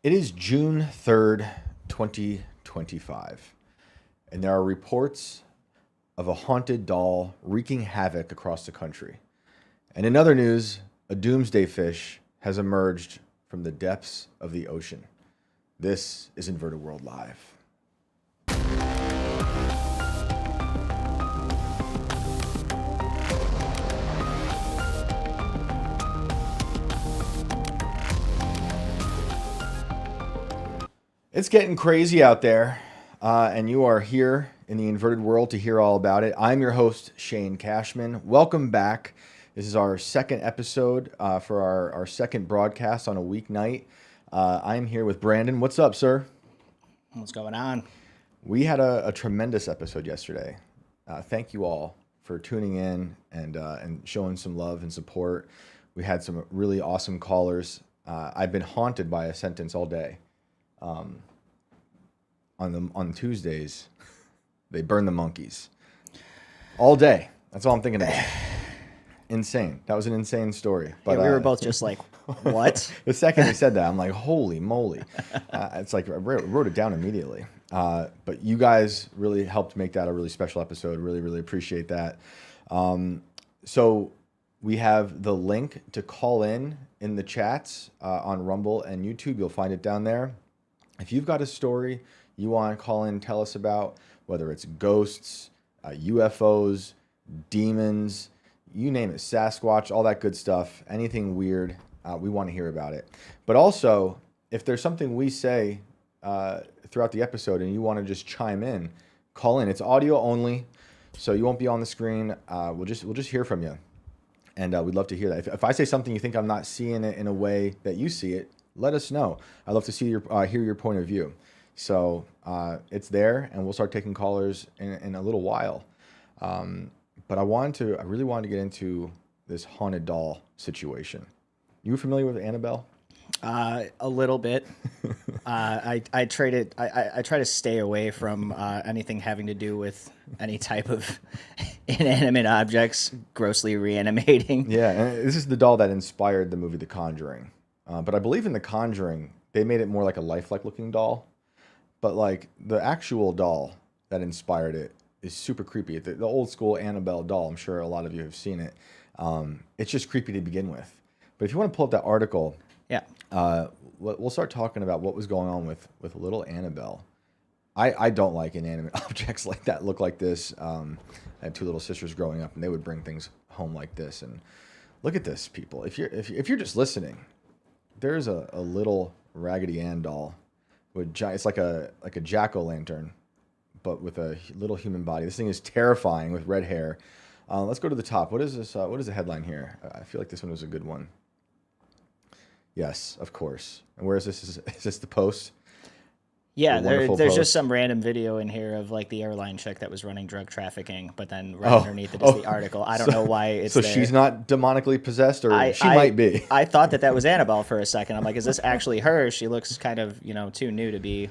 It is June 3rd, 2025, and there are reports of a haunted doll wreaking havoc across the country. And in other news, a doomsday fish has emerged from the depths of the ocean. This is Inverted World Live. It's getting crazy out there, and you are here in the inverted world to hear all about it. I'm your host, Shane Cashman. Welcome back. This is our second episode for our second broadcast on a weeknight. I'm here with Brandon. What's up, sir? What's going on? We had a tremendous episode yesterday. Thank you all for tuning in and showing some love and support. We had some really awesome callers. I've been haunted by a sentence all day. On Tuesdays, they burn the monkeys all day. That's all I'm thinking about. Insane. That was an insane story. But yeah, we were both just like, what? The second he said that, I'm like, holy moly. It's like I wrote it down immediately. But you guys really helped make that a really special episode. Really, really appreciate that. So we have the link to call in the chats on Rumble and YouTube. You'll find it down there. If you've got a story you want to call in and tell us about, whether it's ghosts, UFOs, demons, you name it, Sasquatch, all that good stuff, anything weird, we want to hear about it. But also, if there's something we say throughout the episode and you want to just chime in, call in. It's audio only, so you won't be on the screen. We'll just hear from you, and we'd love to hear that. If I say something you think I'm not seeing it in a way that you see it, let us know. I'd love to see hear your point of view. So it's there, and we'll start taking callers in a little while. But I really wanted to get into this haunted doll situation. You familiar with Annabelle? A little bit. I try to stay away from anything having to do with any type of inanimate objects grossly reanimating. Yeah, and this is the doll that inspired the movie The Conjuring. But I believe in The Conjuring, they made it more like a lifelike looking doll. But like the actual doll that inspired it is super creepy. The old school Annabelle doll, I'm sure a lot of you have seen it. It's just creepy to begin with. But if you want to pull up that article, yeah, we'll start talking about what was going on with little Annabelle. I don't like inanimate objects like that look like this. I had two little sisters growing up, and they would bring things home like this. And look at this, people. If you're just listening, there's a little Raggedy Ann doll. It's like a jack-o'-lantern, but with a little human body. This thing is terrifying with red hair. Let's go to the top. What is this? What is the headline here? I feel like this one was a good one. Yes, of course. And where is this? Is this the Post? Yeah, there's just some random video in here of like the airline chick that was running drug trafficking, but then right underneath it is the article. I don't know why it's so there. She's not demonically possessed, or she might be. I thought that was Annabelle for a second. I'm like, is this actually her? She looks kind of, too new to be.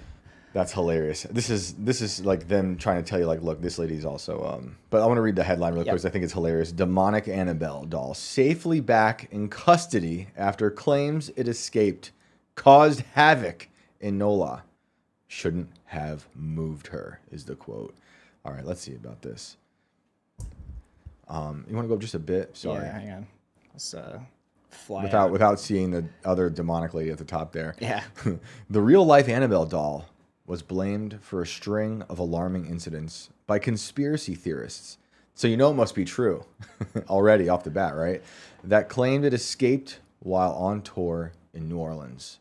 That's hilarious. This is like them trying to tell you, like, look, this lady's also. But I want to read the headline really quick because I think it's hilarious. Demonic Annabelle doll safely back in custody after claims it escaped, caused havoc in NOLA. Shouldn't have moved her, is the quote. All right, let's see about this. You want to go up just a bit? Sorry. Yeah, hang on. Let's fly without seeing the other demonic lady at the top there. Yeah. The real-life Annabelle doll was blamed for a string of alarming incidents by conspiracy theorists. So you know it must be true already off the bat, right? That claimed it escaped while on tour in New Orleans.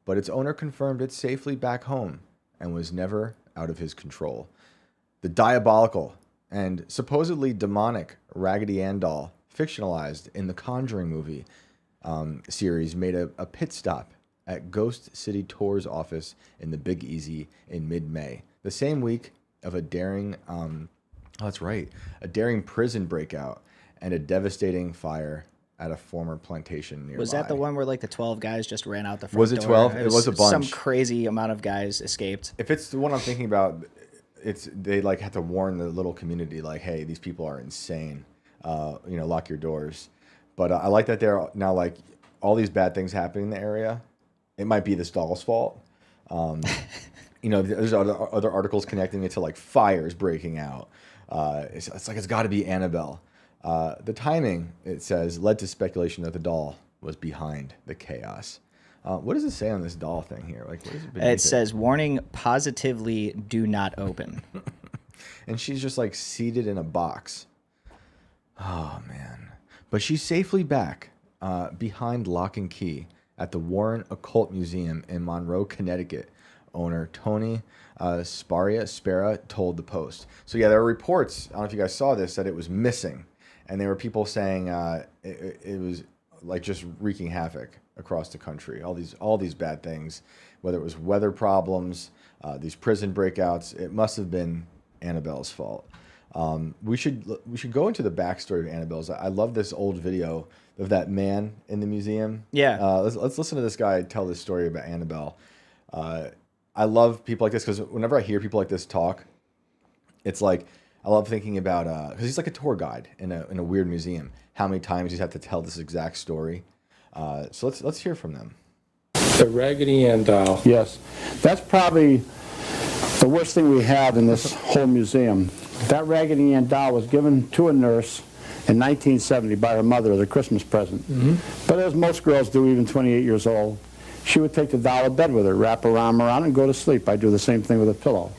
But its owner confirmed it's safely back home and was never out of his control. The diabolical and supposedly demonic Raggedy Ann doll, fictionalized in the Conjuring movie series, made a pit stop at Ghost City Tours office in the Big Easy in mid-May, the same week of a daring prison breakout and a devastating fire at a former plantation nearby. Was that the one where like the 12 guys just ran out the front door? Was it 12? It was a bunch. Some crazy amount of guys escaped. If it's the one I'm thinking about, they like had to warn the little community, like, hey, these people are insane. Lock your doors. But I like that they're now like all these bad things happening in the area. it might be this doll's fault. You know, there's other articles connecting it to like fires breaking out. It's like it's got to be Annabelle. The timing, it says, led to speculation that the doll was behind the chaos. What does it say on this doll thing here? Like, what is it? It says, "Warning: positively do not open." And she's just like seated in a box. Oh man! But she's safely back behind lock and key at the Warren Occult Museum in Monroe, Connecticut. Owner Tony Spara told the Post. So yeah, there were reports. I don't know if you guys saw this, that it was missing, and there were people saying it was like just wreaking havoc across the country. All these bad things, whether it was weather problems, these prison breakouts. It must have been Annabelle's fault. We should go into the backstory of Annabelle's. I love this old video of that man in the museum. Yeah. Let's listen to this guy tell this story about Annabelle. I love people like this because whenever I hear people like this talk, it's like I love thinking about because he's like a tour guide in a weird museum. How many times you have to tell this exact story? So let's hear from them. The Raggedy Ann doll. Yes, that's probably the worst thing we have in this whole museum. That Raggedy Ann doll was given to a nurse in 1970 by her mother as a Christmas present. But as most girls do, even 28 years old, she would take the doll to bed with her, wrap her arm around and go to sleep. I'd do the same thing with a pillow.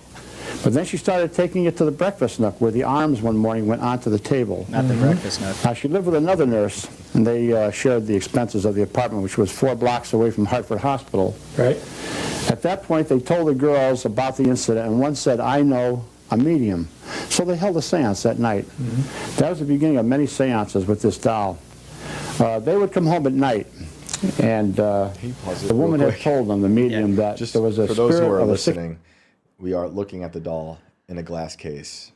But then she started taking it to the breakfast nook, where the arms one morning went onto the table. Not the breakfast nook. Now, she lived with another nurse, and they shared the expenses of the apartment, which was 4 blocks away from Hartford Hospital. Right. At that point, they told the girls about the incident, and one said, "I know a medium." So they held a seance that night. That was the beginning of many seances with this doll. They would come home at night, and the woman had told them, the medium, that Just there was a for those who spirit are of a listening, we are looking at the doll in a glass case.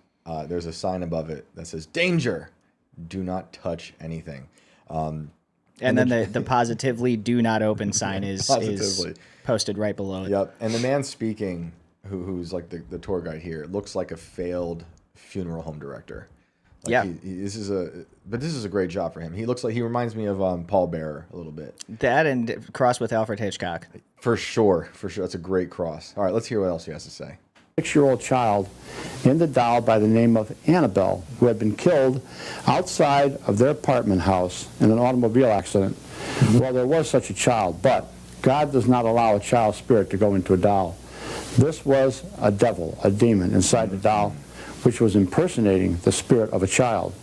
There's a sign above it that says, "Danger! Do not touch anything." And then the positively do not open sign is posted right below it. Yep. And the man speaking, who's like the tour guide here, looks like a failed funeral home director. Like yeah. This is a great job for him. He looks like, he reminds me of Paul Bearer a little bit. That and cross with Alfred Hitchcock. For sure. That's a great cross. All right, let's hear what else he has to say. 6-year-old child in the doll by the name of Annabelle, who had been killed outside of their apartment house in an automobile accident. Well, there was such a child, but God does not allow a child's spirit to go into a doll. This was a devil, a demon inside the doll, which was impersonating the spirit of a child.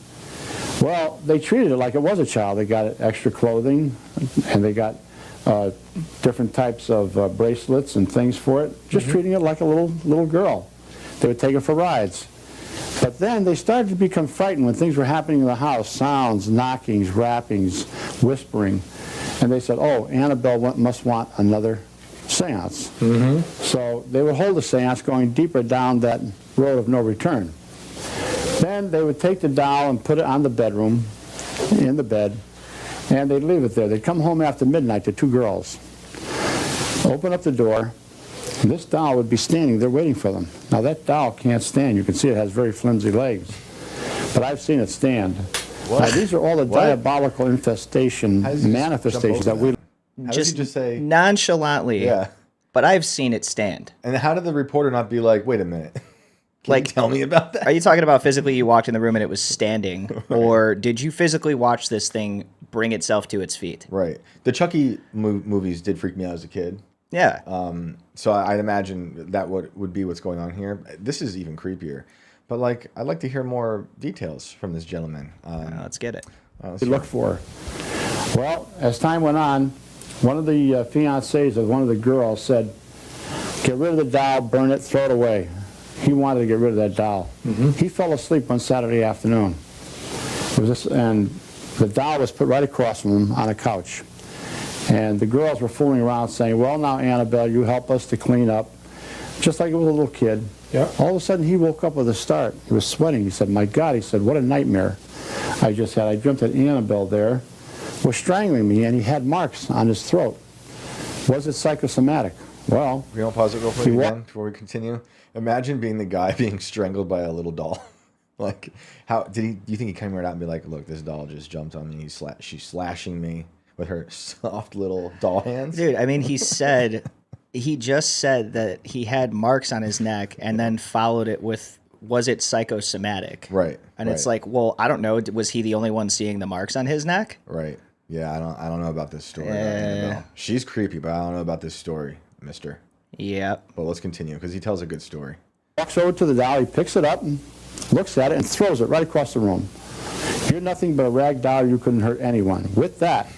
Well, they treated it like it was a child. They got extra clothing, and they got different types of bracelets and things for it, just treating it like a little girl. They would take it for rides. But then they started to become frightened when things were happening in the house, sounds, knockings, rappings, whispering. And they said, "Oh, Annabelle must want another seance." So they would hold a seance going deeper down that road of no return. Then they would take the doll and put it on the bedroom, in the bed, and they'd leave it there. They'd come home after midnight, the 2 girls, open up the door, and this doll would be standing there waiting for them. Now that doll can't stand. You can see it has very flimsy legs, but I've seen it stand. Now these are all the diabolical manifestations that we... How does he just say nonchalantly? Yeah. But I've seen it stand. And how did the reporter not be like, "Wait a minute, can you tell me about that"? Are you talking about physically you walked in the room and it was standing, or did you physically watch this thing bring itself to its feet? Right. The Chucky movies did freak me out as a kid. Yeah. So I'd imagine that would be what's going on here. This is even creepier. But like, I'd like to hear more details from this gentleman. Let's get it. to look for. Well, as time went on, one of the fiancés of one of the girls said, "Get rid of the doll, burn it, throw it away." He wanted to get rid of that doll. He fell asleep one Saturday afternoon. And the doll was put right across from him on a couch. And the girls were fooling around saying, "Well, now, Annabelle, you help us to clean up," just like it was a little kid. Yeah. All of a sudden, he woke up with a start. He was sweating. He said, "My God," he said, "what a nightmare I just had. I dreamt that Annabelle there was strangling me, and he had marks on his throat. Was it psychosomatic?" Well, We don't pause it real quick again before we continue. Imagine being the guy being strangled by a little doll. Like, how did he? Do you think he came right out and be like, "Look, this doll just jumped on me. She's slashing me with her soft little doll hands. Dude, I mean, he just said that he had marks on his neck and then followed it with, was it psychosomatic? Right. And it's like, well, I don't know. Was he the only one seeing the marks on his neck? Right. Yeah, I don't know about this story. About Annabelle. She's creepy, but I don't know about this story, mister. Yep. But let's continue, because he tells a good story. Walks over to the doll, he picks it up and looks at it and throws it right across the room. You're nothing but a rag doll, you couldn't hurt anyone. With that,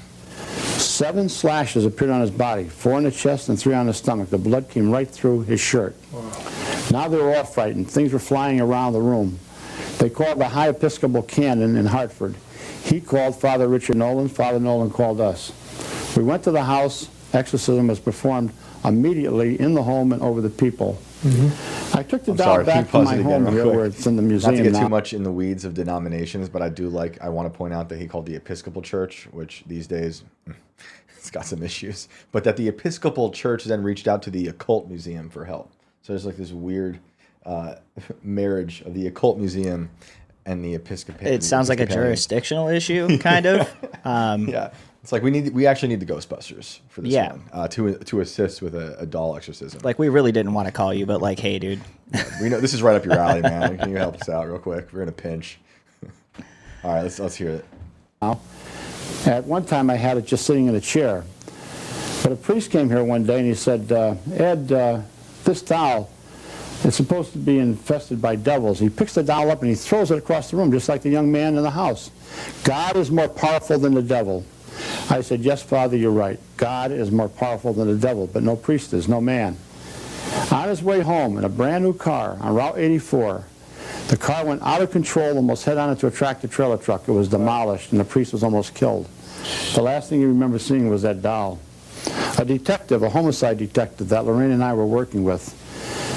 7 slashes appeared on his body, 4 in the chest and 3 on the stomach. The blood came right through his shirt. Wow. Now they were all frightened. Things were flying around the room. They called the High Episcopal Canon in Hartford. He called Father Richard Nolan. Father Nolan called us. We went to the house. Exorcism was performed immediately in the home and over the people. Mm-hmm. I took the doll back to my home here where it's in the museum. Not to get now. too much in the weeds of denominations, but I want to point out that he called the Episcopal Church, which these days it's got some issues, but that the Episcopal Church then reached out to the Occult Museum for help. So there's like this weird marriage of the Occult Museum and the Episcopal. It sounds like a jurisdictional issue, kind of. Yeah. It's like we actually need the Ghostbusters for this one to assist with a doll exorcism. Like, we really didn't want to call you, but like, hey, dude. We know this is right up your alley, man. Can you help us out real quick? We're in a pinch. All right, let's hear it. At one time, I had it just sitting in a chair, but a priest came here one day and he said, "Ed, this doll is supposed to be infested by devils." He picks the doll up and he throws it across the room, just like the young man in the house. God is more powerful than the devil. I said, "Yes, Father, you're right. God is more powerful than the devil, but no priest is, no man." On his way home in a brand new car on Route 84, the car went out of control, almost head on into a tractor-trailer truck. It was demolished, and the priest was almost killed. The last thing he remembered seeing was that doll. A detective, a homicide detective that Lorraine and I were working with,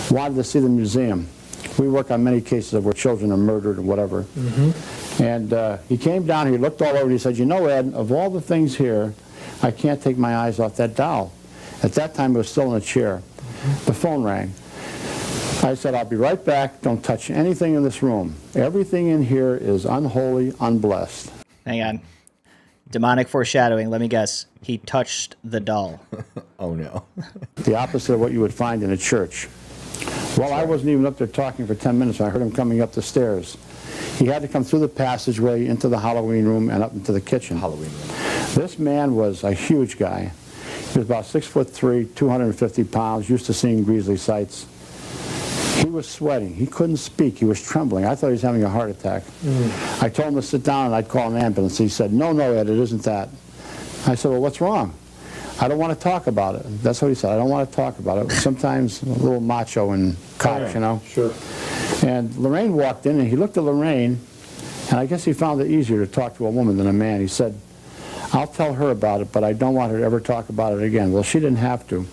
wanted to see the museum. We work on many cases of where children are murdered or whatever. Mm-hmm. And he came down here, looked all over, and he said, "You know, Ed, of all the things here, I can't take my eyes off that doll." At that time, it was still in a chair. Mm-hmm. The phone rang. I said, "I'll be right back. Don't touch anything in this room. Everything in here is unholy, unblessed." Hang on. Demonic foreshadowing. Let me guess. He touched the doll. Oh, no. The opposite of what you would find in a church. Well, I wasn't even up there talking for 10 minutes when I heard him coming up the stairs. He had to come through the passageway into the Halloween room and up into the kitchen. Halloween room. This man was a huge guy. He was about 6'3", 250 pounds, used to seeing grisly sights. He was sweating. He couldn't speak. He was trembling. I thought he was having a heart attack. I told him to sit down and I'd call an ambulance. He said, "No, Ed, it isn't that." I said, "Well, what's wrong?" "I don't want to talk about it." That's what he said. "I don't want to talk about it." Sometimes a little macho and cock, you know. Sure. And Lorraine walked in and he looked at Lorraine, and I guess he found it easier to talk to a woman than a man. He said, "I'll tell her about it, but I don't want her to ever talk about it again." Well, she didn't have to.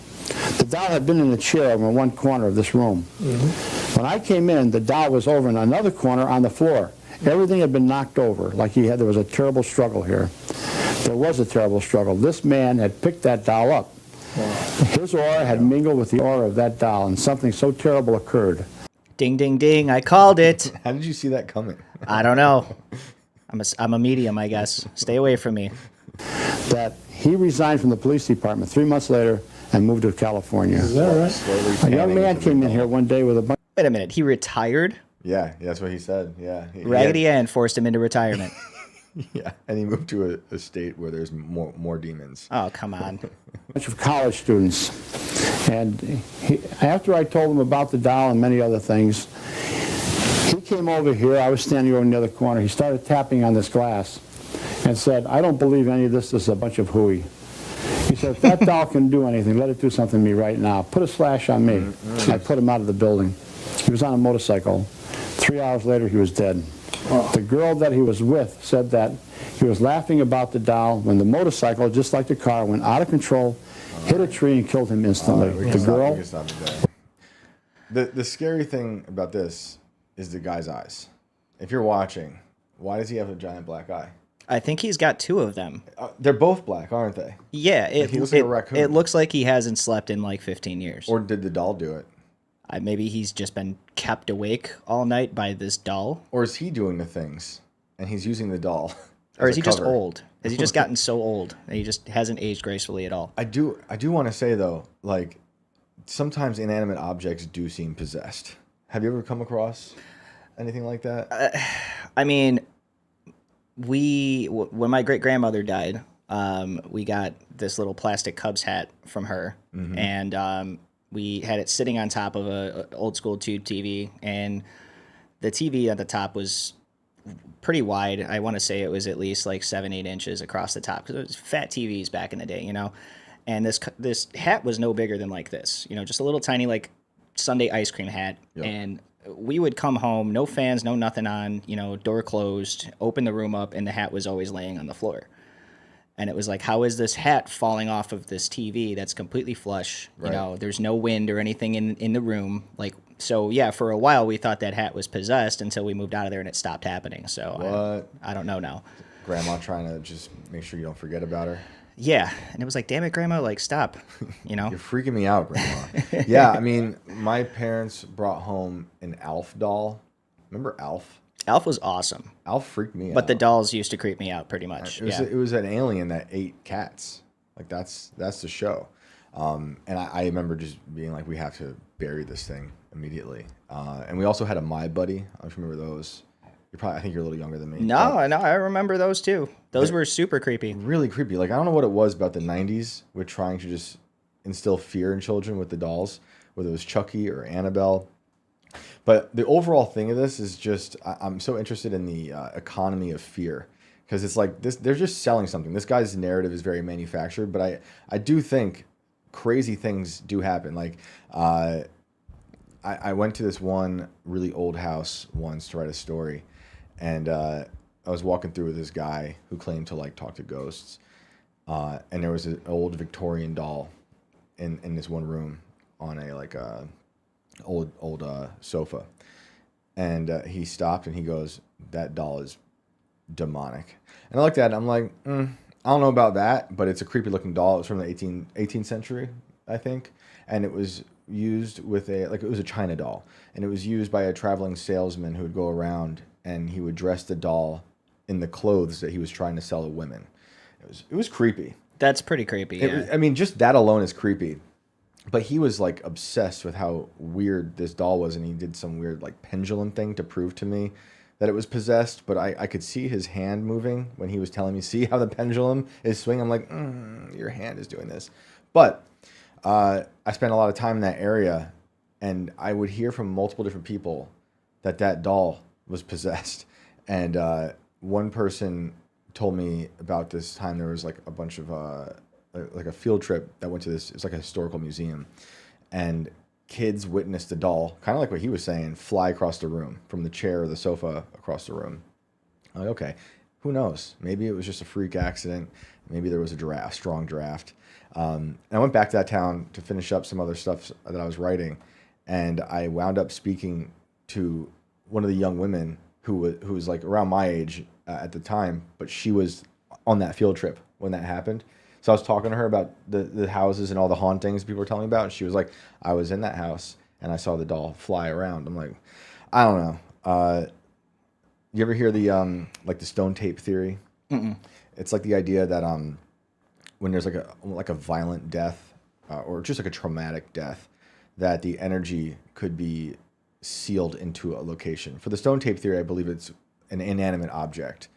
The doll had been in the chair over in one corner of this room. Mm-hmm. When I came in, the doll was over in another corner on the floor. Everything had been knocked over, like there was a terrible struggle here. There was a terrible struggle. This man had picked that doll up. Wow. His aura had mingled with the aura of that doll, and something so terrible occurred. Ding, ding, ding. I called it. How did you see that coming? I don't know. I'm a medium, I guess. Stay away from me. That he resigned from the police department 3 months later and moved to California. Is that right? A young man came in here one day with a bunch. Wait a minute. He retired? Yeah, that's what he said. Yeah. Raggedy Ann forced him into retirement. Yeah, and he moved to a state where there's more demons. Oh, come on. A bunch of college students. And after I told him about the doll and many other things, he came over here. I was standing over in the other corner. He started tapping on this glass and said, "I don't believe any of this is a bunch of hooey." He said, "If that doll can do anything, let it do something to me right now. Put a slash on me." Mm-hmm. I put him out of the building. He was on a motorcycle. 3 hours later, he was dead. Oh. The girl that he was with said that he was laughing about the doll when the motorcycle, just like the car, went out of control, hit a tree, and killed him instantly. The girl. The scary thing about this is the guy's eyes. If you're watching, why does he have a giant black eye? I think he's got 2 of them. They're both black, aren't they? Yeah, he looks like a raccoon. It looks like he hasn't slept in like 15 years. Or did the doll do it? Maybe he's just been kept awake all night by this doll. Or is he doing the things and he's using the doll Or as is a he just cover. old? Has he just gotten so old and he just hasn't aged gracefully at all? I do want to say though, like sometimes inanimate objects do seem possessed. Have you ever come across anything like that? I mean, when my great grandmother died, we got this little plastic Cubs hat from her, and we had it sitting on top of a old school tube TV, and the TV at the top was pretty wide. I want to say it was at least like 7-8 inches across the top because it was fat TVs back in the day, And this hat was no bigger than like this, just a little tiny like Sunday ice cream hat, Yep. and we would come home, no fans, no nothing on, door closed, open the room up, and the hat was always laying on the floor. And it was like, how is this hat falling off of this TV that's completely flush? Right. There's no wind or anything in the room. So yeah, for a while we thought that hat was possessed until we moved out of there and it stopped happening. So What? I don't know now. Grandma trying to just make sure you don't forget about her. Yeah. And it was like, damn it, Grandma, stop, You're freaking me out, Grandma. Yeah, I mean, my parents brought home an Alf doll. Remember Alf? Alf was awesome. Alf freaked me out. But the dolls used to creep me out pretty much. It was an alien that ate cats. Like that's the show. And I remember just being like, we have to bury this thing immediately. And we also had a My Buddy. I don't remember those. I think you're a little younger than me. No, I remember those too. Those were super creepy. Really creepy. Like I don't know what it was about the 90s with trying to just instill fear in children with the dolls, whether it was Chucky or Annabelle. But the overall thing of this is just I'm so interested in the economy of fear because it's like this. They're just selling something. This guy's narrative is very manufactured, but I do think crazy things do happen. Like I went to this one really old house once to write a story, and I was walking through with this guy who claimed to like talk to ghosts, and there was an old Victorian doll in this one room on a like a old sofa, and he stopped and he goes, "That doll is demonic." And I looked at it, I'm like, I don't know about that, but it's a creepy looking doll. It was from the 18th century, I think, and it was used with it was a China doll, and it was used by a traveling salesman who would go around and he would dress the doll in the clothes that he was trying to sell to women. It was creepy. That's pretty creepy. Yeah. I mean, just that alone is creepy. But he was like obsessed with how weird this doll was, and he did some weird like pendulum thing to prove to me that it was possessed. But I could see his hand moving when he was telling me, see how the pendulum is swinging. I'm like, your hand is doing this. But I spent a lot of time in that area, and I would hear from multiple different people that doll was possessed. And one person told me about this time there was like a bunch of like a field trip that went to this. It's like a historical museum, and kids witnessed the doll, kind of like what he was saying, fly across the room from the chair or the sofa across the room. I'm like, okay, who knows? Maybe it was just a freak accident. Maybe there was a strong draft. And I went back to that town to finish up some other stuff that I was writing, and I wound up speaking to one of the young women who was like around my age at the time, but she was on that field trip when that happened. So I was talking to her about the houses and all the hauntings people were telling me about. And she was like, I was in that house and I saw the doll fly around. I'm like, I don't know. You ever hear the like the stone tape theory? Mm-mm. It's like the idea that when there's like a violent death or just like a traumatic death, that the energy could be sealed into a location. For the stone tape theory, I believe it's an inanimate object.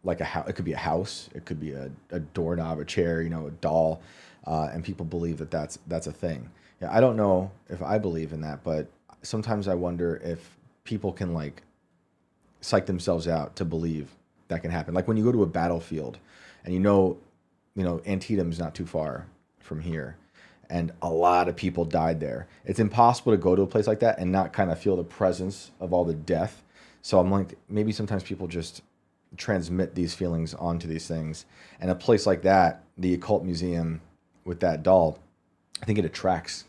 Like it could be a house, it could be a doorknob, a chair, a doll, and people believe that's a thing. Yeah, I don't know if I believe in that, but sometimes I wonder if people can like psych themselves out to believe that can happen. Like when you go to a battlefield, and Antietam's not too far from here, and a lot of people died there. It's impossible to go to a place like that and not kind of feel the presence of all the death. So I'm like, maybe sometimes people just transmit these feelings onto these things. And a place like that, the occult museum with that doll, I think it attracts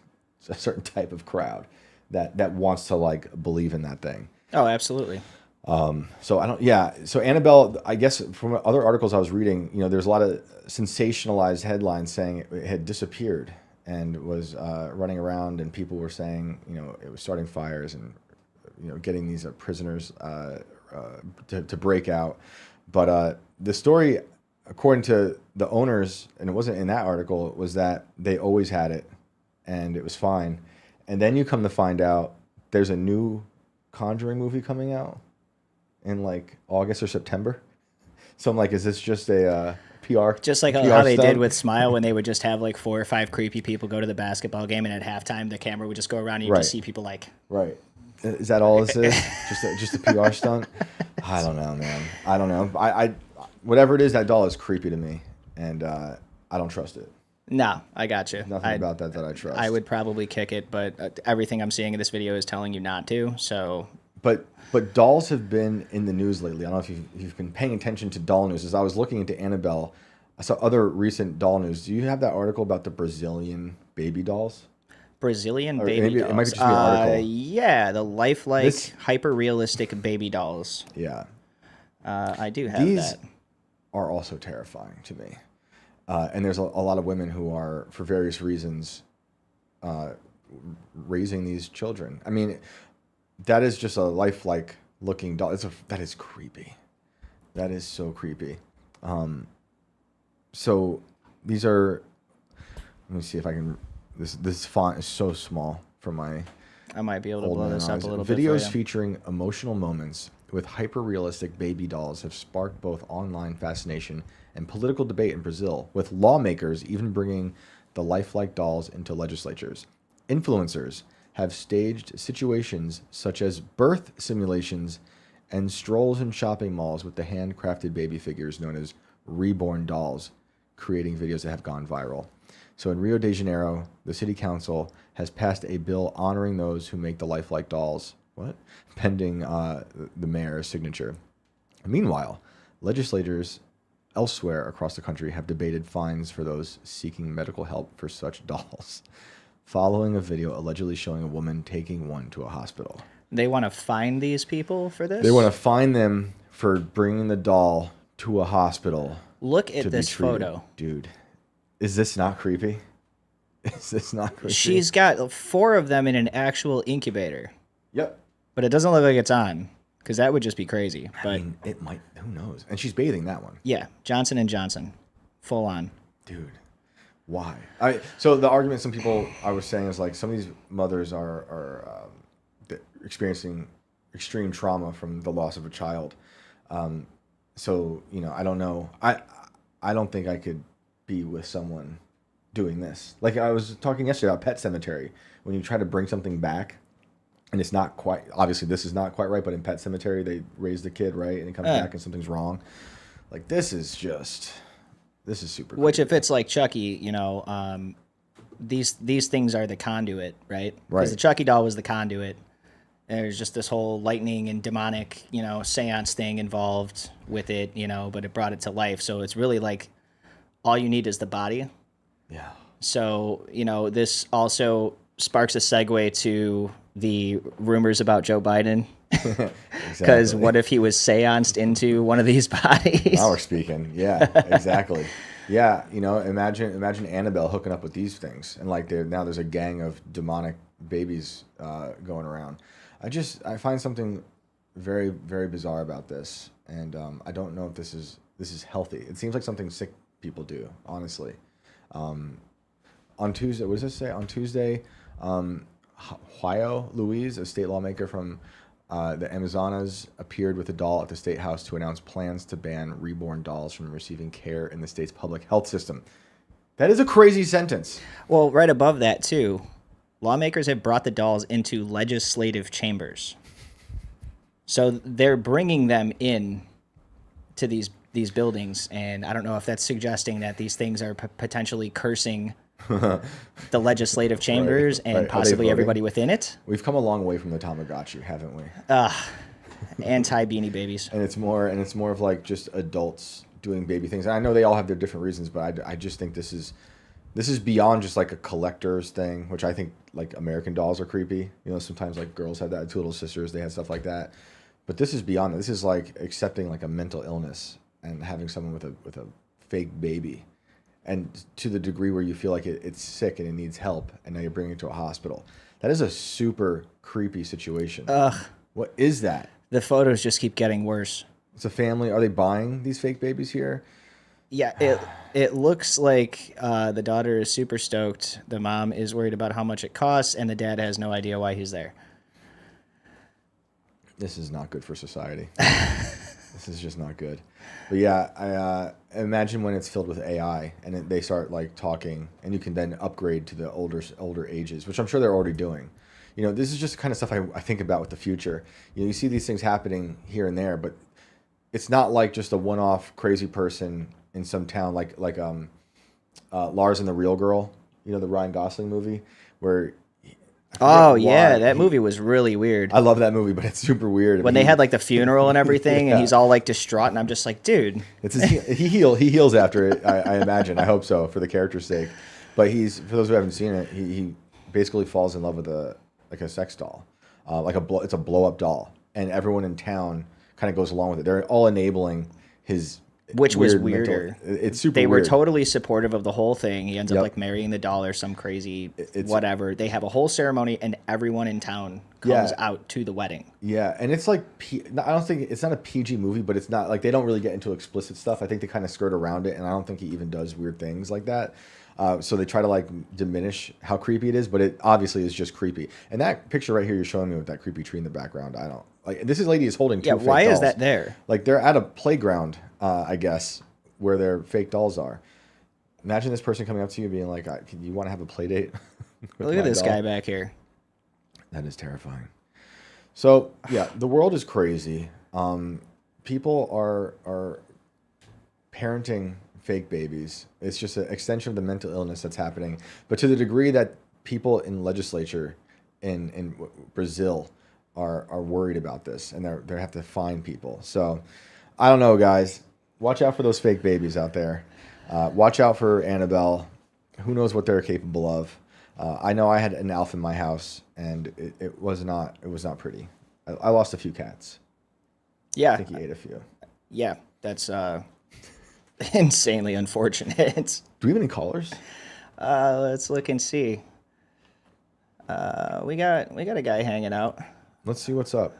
a certain type of crowd that wants to like believe in that thing. Oh, absolutely. So Annabelle, I guess from other articles I was reading, there's a lot of sensationalized headlines saying it had disappeared and was running around, and people were saying, it was starting fires and, getting these prisoners to break out. But the story, according to the owners, and it wasn't in that article, was that they always had it and it was fine. And then you come to find out there's a new Conjuring movie coming out in like August or September. So I'm like, is this just a PR? Just like PR how they stunt? did with Smile when they would just have like 4 or 5 creepy people go to the basketball game, and at halftime the camera would just go around and you Right. just see people like. Right. Is that all this is? just a PR stunt? I don't know, man. I don't know. I whatever it is, that doll is creepy to me, and I don't trust it. No, I got you. Nothing about that I trust. I would probably kick it, but everything I'm seeing in this video is telling you not to. So, But dolls have been in the news lately. I don't know if you've been paying attention to doll news. As I was looking into Annabelle, I saw other recent doll news. Do you have that article about the Brazilian baby dolls? Brazilian Or baby maybe dolls. it might just be an article. Yeah, the lifelike, This- hyper-realistic baby dolls. Yeah. I do have These that. are also terrifying to me. And there's a lot of women who are, for various reasons, raising these children. I mean, that is just a lifelike looking doll. That is creepy. That is so creepy. So these are. Let me see if I can. This font is so small for my I might be able to old blow man this up eyes. a little bit. Videos For you. featuring emotional moments with hyper-realistic baby dolls have sparked both online fascination and political debate in Brazil, with lawmakers even bringing the lifelike dolls into legislatures. Influencers have staged situations such as birth simulations and strolls in shopping malls with the handcrafted baby figures known as reborn dolls, creating videos that have gone viral. So in Rio de Janeiro, the city council has passed a bill honoring those who make the lifelike dolls, pending the mayor's signature. Meanwhile, legislators elsewhere across the country have debated fines for those seeking medical help for such dolls, following a video allegedly showing a woman taking one to a hospital. They want to find these people for this? They want to fine them for bringing the doll to a hospital. Look to at be this treated. photo. Dude, is this not creepy? Is this not creepy? She's got 4 of them in an actual incubator, Yep. but it doesn't look like it's on, because that would just be crazy. I But mean, it might. Who knows? And she's bathing that one. yeah, Johnson & Johnson, full on. Dude, why? So the argument some people I was saying is like some of these mothers are experiencing extreme trauma from the loss of a child. So I don't know. I don't think I could be with someone doing this. Like I was talking yesterday about Pet Cemetery, when you try to bring something back and it's not quite, obviously this is not quite right, but in Pet Cemetery they raise the kid right and it comes back and something's wrong. Like this is super Which, creepy. if it's like Chucky, these things are the conduit, right? Right. Because the Chucky doll was the conduit. There's just this whole lightning and demonic, seance thing involved with it, but it brought it to life. So it's really like all you need is the body. Yeah. So, this also sparks a segue to the rumors about Joe Biden. Because Exactly. what if he was seanced into one of these bodies? Now we're speaking. Yeah, exactly. Yeah, imagine Annabelle hooking up with these things, and like now there's a gang of demonic babies going around. I find something very, very bizarre about this, and I don't know if this is healthy. It seems like something sick people do, honestly. On Tuesday, what does this say? On Tuesday, Huayo Luis, a state lawmaker from the Amazonas, appeared with a doll at the State House to announce plans to ban reborn dolls from receiving care in the state's public health system. That is a crazy sentence. Well, right above that, too, lawmakers have brought the dolls into legislative chambers. So they're bringing them in to these buildings, and I don't know if that's suggesting that these things are potentially cursing the legislative chambers Right, and right. Are they possibly voting? everybody within it. We've come a long way from the Tamagotchi, haven't we? Anti-Beanie Babies. And it's more of like just adults doing baby things. And I know they all have their different reasons, but I just think this is beyond just like a collector's thing, which I think like American dolls are creepy. Sometimes like girls have that, two little sisters, they had stuff like that. But this is beyond that. This is like accepting like a mental illness and having someone with a fake baby. And to the degree where you feel like it's sick and it needs help, and now you're bringing it to a hospital. That is a super creepy situation. Ugh. What is that? The photos just keep getting worse. It's a family. Are they buying these fake babies here? Yeah, it looks like the daughter is super stoked. The mom is worried about how much it costs, and the dad has no idea why he's there. This is not good for society. This is just not good. But yeah, I imagine when it's filled with AI and they start like talking, and you can then upgrade to the older ages, which I'm sure they're already doing. You know, this is just the kind of stuff I think about with the future. You know, you see these things happening here and there, but it's not like just a one-off crazy person in some town like Lars and the Real Girl. You know, the Ryan Gosling movie where. Oh yeah, that movie was really weird. I love that movie, but it's super weird. When they had like the funeral and everything, and he's all like distraught, and I'm just like, dude. He heals after it. I imagine. I hope so for the character's sake. But for those who haven't seen it, he basically falls in love with a sex doll, it's a blow up doll, and everyone in town kind of goes along with it. They're all enabling his. Which was weirder. It's super They were weird. totally supportive of the whole thing. He ends up like marrying the doll or some crazy whatever. They have a whole ceremony, and everyone in town comes out to the wedding. I don't think it's not a PG movie, but it's not like they don't really get into explicit stuff. I think they kind of skirt around it, and I don't think he even does weird things like that. So they try to like diminish how creepy it is, but it obviously is just creepy. And that picture right here you're showing me with that creepy tree in the background, I don't like. This lady is holding two fake why dolls. is that there? Like they're at a playground, I guess, where their fake dolls are. Imagine this person coming up to you being like, "You want to have a play date?" Look at this guy back here. That is terrifying. So yeah, the world is crazy. People are parenting fake babies. It's just an extension of the mental illness that's happening. But to the degree that people in legislature in Brazil are worried about this, and they have to fine people. So I don't know, guys. Watch out for those fake babies out there. Watch out for Annabelle. Who knows what they're capable of? I know I had an elf in my house, and it was not pretty. I lost a few cats. Yeah, I think he ate a few. Yeah, that's insanely unfortunate. Do we have any callers? Let's look and see. We got a guy hanging out. Let's see what's up.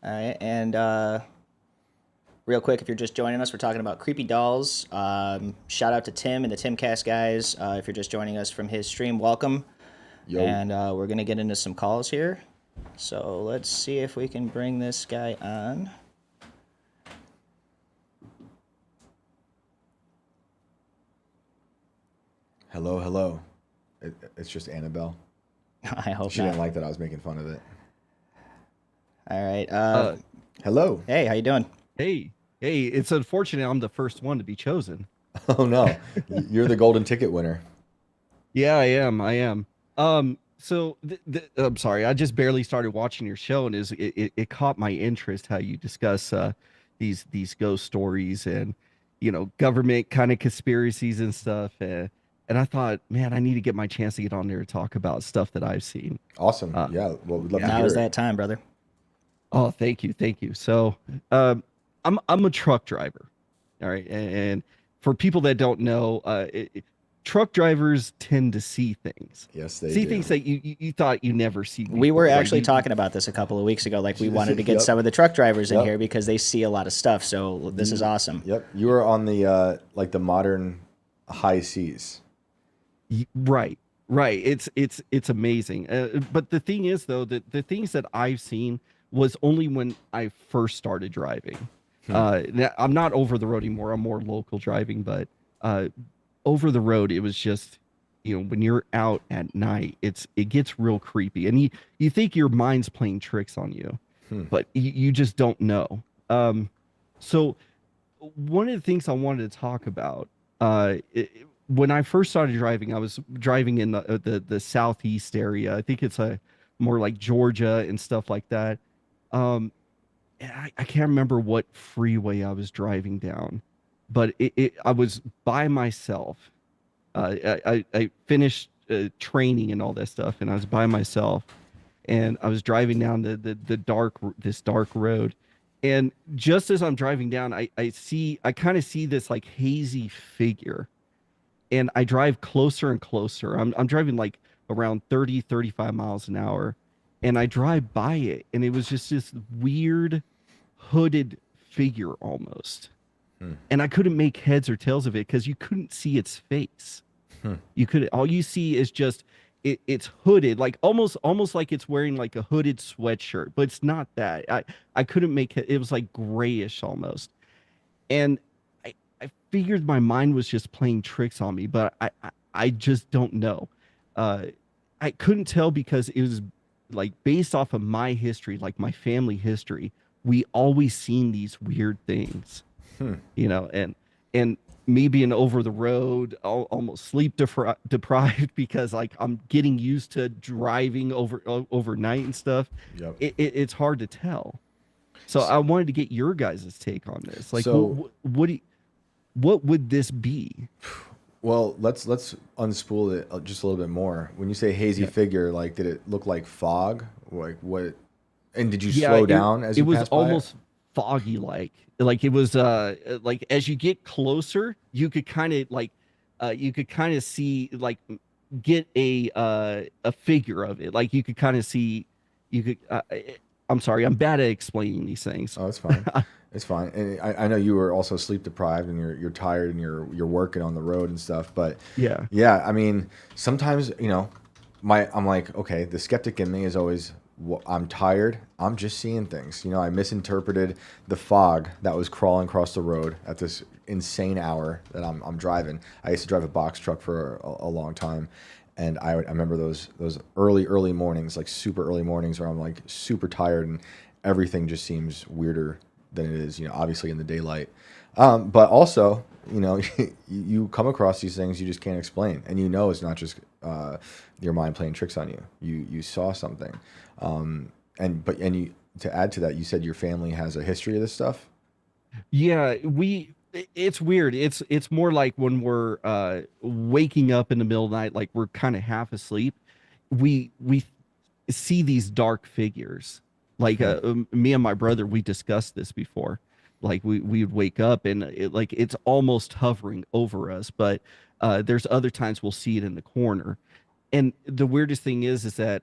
All right, and real quick, if you're just joining us, we're talking about creepy dolls. Shout out to Tim and the Timcast guys. If you're just joining us from his stream, welcome. Yo. And we're gonna get into some calls here. So let's see if we can bring this guy on. Hello. It's just Annabelle. I hope She not. didn't like that I was making fun of it. All right. Hello. Hey, how you doing? Hey, it's unfortunate I'm the first one to be chosen. Oh no, you're the golden ticket winner. Yeah, I am. So I'm sorry, I just barely started watching your show, and it caught my interest how you discuss these ghost stories and government kind of conspiracies and stuff. And I thought, man, I need to get my chance to get on there and talk about stuff that I've seen. Awesome. Yeah. Well, we'd love to Now hear is it. that time, brother. Oh, thank you. So, I'm a truck driver. All right. And for people that don't know, truck drivers tend to see things. Yes, they see do. things that you thought you never see. We were before. Like, actually talking about this a couple of weeks ago. Like we wanted to get Yep. some of the truck drivers in Yep. here because they see a lot of stuff. So this is awesome. Yep. You were on the like the modern high seas. Right. It's amazing. But the thing is, though, that the things that I've seen was only when I first started driving. Now, I'm not over the road anymore. I'm more local driving, but over the road, it was just, when you're out at night, it gets real creepy, and you think your mind's playing tricks on you, but you just don't know. So one of the things I wanted to talk about, when I first started driving, I was driving in the southeast area. I think it's more like Georgia and stuff like that. And I can't remember what freeway I was driving down, but I was by myself. I finished training and all that stuff, and I was by myself, and I was driving down this dark road. And just as I'm driving down, I kind of see this like hazy figure. And I drive closer and closer. I'm driving like around 35 miles an hour. And I drive by it. And it was just this weird hooded figure almost. And I couldn't make heads or tails of it because you couldn't see its face. You could, all you see is just it's hooded, like almost like it's wearing like a hooded sweatshirt, but it's not that. I couldn't make it. It was like grayish almost, and I figured my mind was just playing tricks on me, but I just don't know. I couldn't tell because it was like based off of my history, like my family history. We always seen these weird things, you know, and me being over the road, almost sleep deprived because like I'm getting used to driving overnight and stuff. Yep. It's hard to tell. So I wanted to get your guys' take on this. Like, So- what would this be? Well, let's unspool it just a little bit more. When you say hazy figure, like, did it look like fog? Like what? And did you slow down as you passed by? It was almost foggy, like it was like as you get closer, you could kind of see like get a figure of it. Like you could kind of see you could. I'm sorry, I'm bad at explaining these things. Oh, it's fine. It's fine. And I know you were also sleep deprived and you're tired and you're working on the road and stuff. But yeah. I mean, sometimes I'm like, okay, the skeptic in me is always, well, I'm tired. I'm just seeing things. I misinterpreted the fog that was crawling across the road at this insane hour that I'm driving. I used to drive a box truck for a long time. And I remember those early mornings, like super early mornings where I'm like super tired and everything just seems weirder than it is, obviously in the daylight. But also, you come across these things you just can't explain. And it's not just your mind playing tricks on you. You saw something. To add to that, you said your family has a history of this stuff? Yeah, it's weird. It's more like when we're waking up in the middle of the night, like we're kind of half asleep, we see these dark figures. Like me and my brother, we discussed this before. Like we would wake up and it's almost hovering over us, but there's other times we'll see it in the corner. And the weirdest thing is that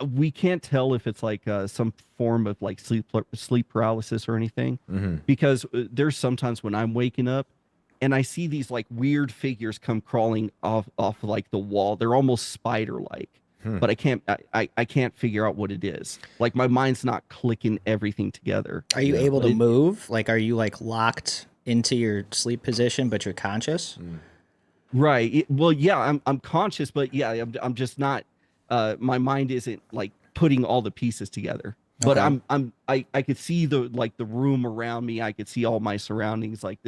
we can't tell if it's like some form of like sleep paralysis or anything, because there's sometimes when I'm waking up and I see these like weird figures come crawling off like the wall. They're almost spider-like, but I can't figure out what it is. Like my mind's not clicking everything together. Are you able to move? Like, are you like locked into your sleep position, but you're conscious? Right. Well, yeah, I'm conscious, but yeah, I'm just not. My mind isn't like putting all the pieces together. But Okay. I could see the room around me. I could see all my surroundings, like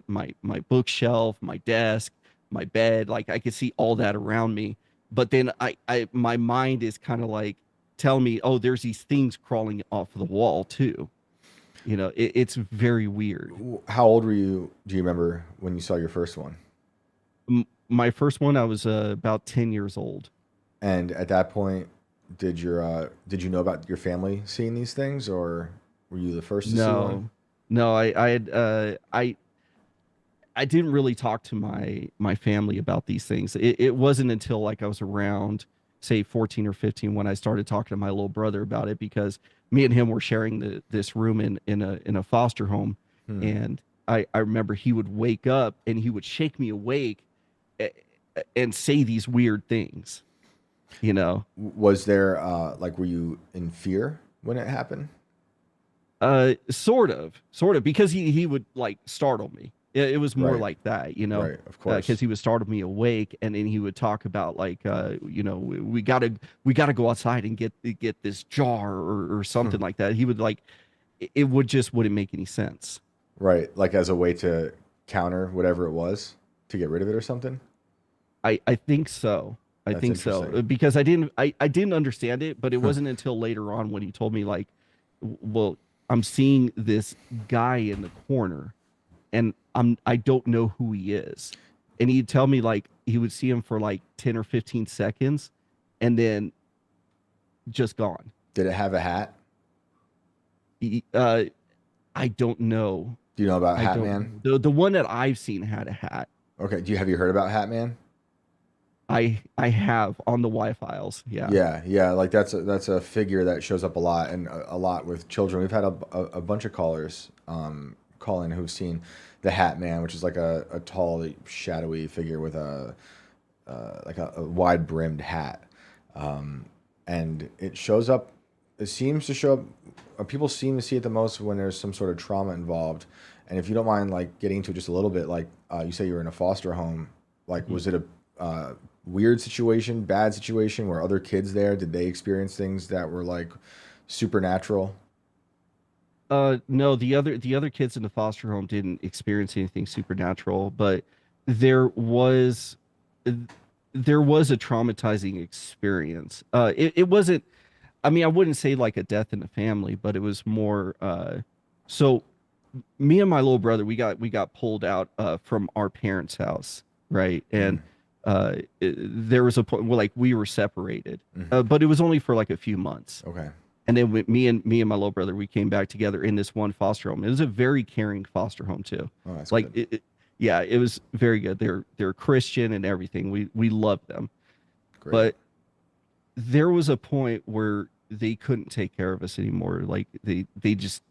my bookshelf, my desk, my bed. Like I could see all that around me. But then my mind is kind of like telling me, oh, there's these things crawling off the wall too. It's very weird. How old were you? Do you remember when you saw your first one? My first one, I was about 10 years old. And at that point, did you know about your family seeing these things, or were you the first to see one? No, I didn't really talk to my family about these things. It wasn't until like I was around, say 14 or 15 when I started talking to my little brother about it, because me and him were sharing this room in a foster home. And I remember he would wake up and he would shake me awake and say these weird things. Was there were you in fear when it happened? Sort of, because he would like startle me. It was more like that, Right, of course. Because he would startle me awake, and then he would talk about like, we gotta go outside and get this jar or something like that. He would like, it wouldn't make any sense. Right, like as a way to counter whatever it was, to get rid of it or something. I think so. I That's think so, interesting. because I didn't understand it, but it wasn't until later on when he told me like, well, I'm seeing this guy in the corner, and I don't know who he is, and he'd tell me like he would see him for like 10 or 15 seconds, and then just gone. Did it have a hat? I don't know. Do you know about Hat Man? The one that I've seen had a hat. Okay. Have you heard about Hat Man? I have on the Y files. Yeah. Yeah. Like that's a figure that shows up a lot, and a lot with children. We've had a bunch of callers call in who've seen the Hat Man, which is like a tall, shadowy figure with like a wide brimmed hat, and it shows up. It seems to show up. People seem to see it the most when there's some sort of trauma involved. And if you don't mind, like getting into it just a little bit, like you say you were in a foster home. Like, was it a weird situation, bad situation? Were other kids there? Did they experience things that were like supernatural? No, the other kids in the foster home didn't experience anything supernatural, but there was there was a traumatizing experience. It wasn't. I mean, I wouldn't say like a death in the family, but it was more. So, me and my little brother, we got pulled out from our parents' house, right? And there was a point where like we were separated, but it was only for like a few months. Okay. And then me and my little brother, we came back together in this one foster home. It was a very caring foster home too. Oh, that's Like good. yeah, it was very good. They're Christian and everything. We loved them. Great. But there was a point where they couldn't take care of us anymore. Like they just,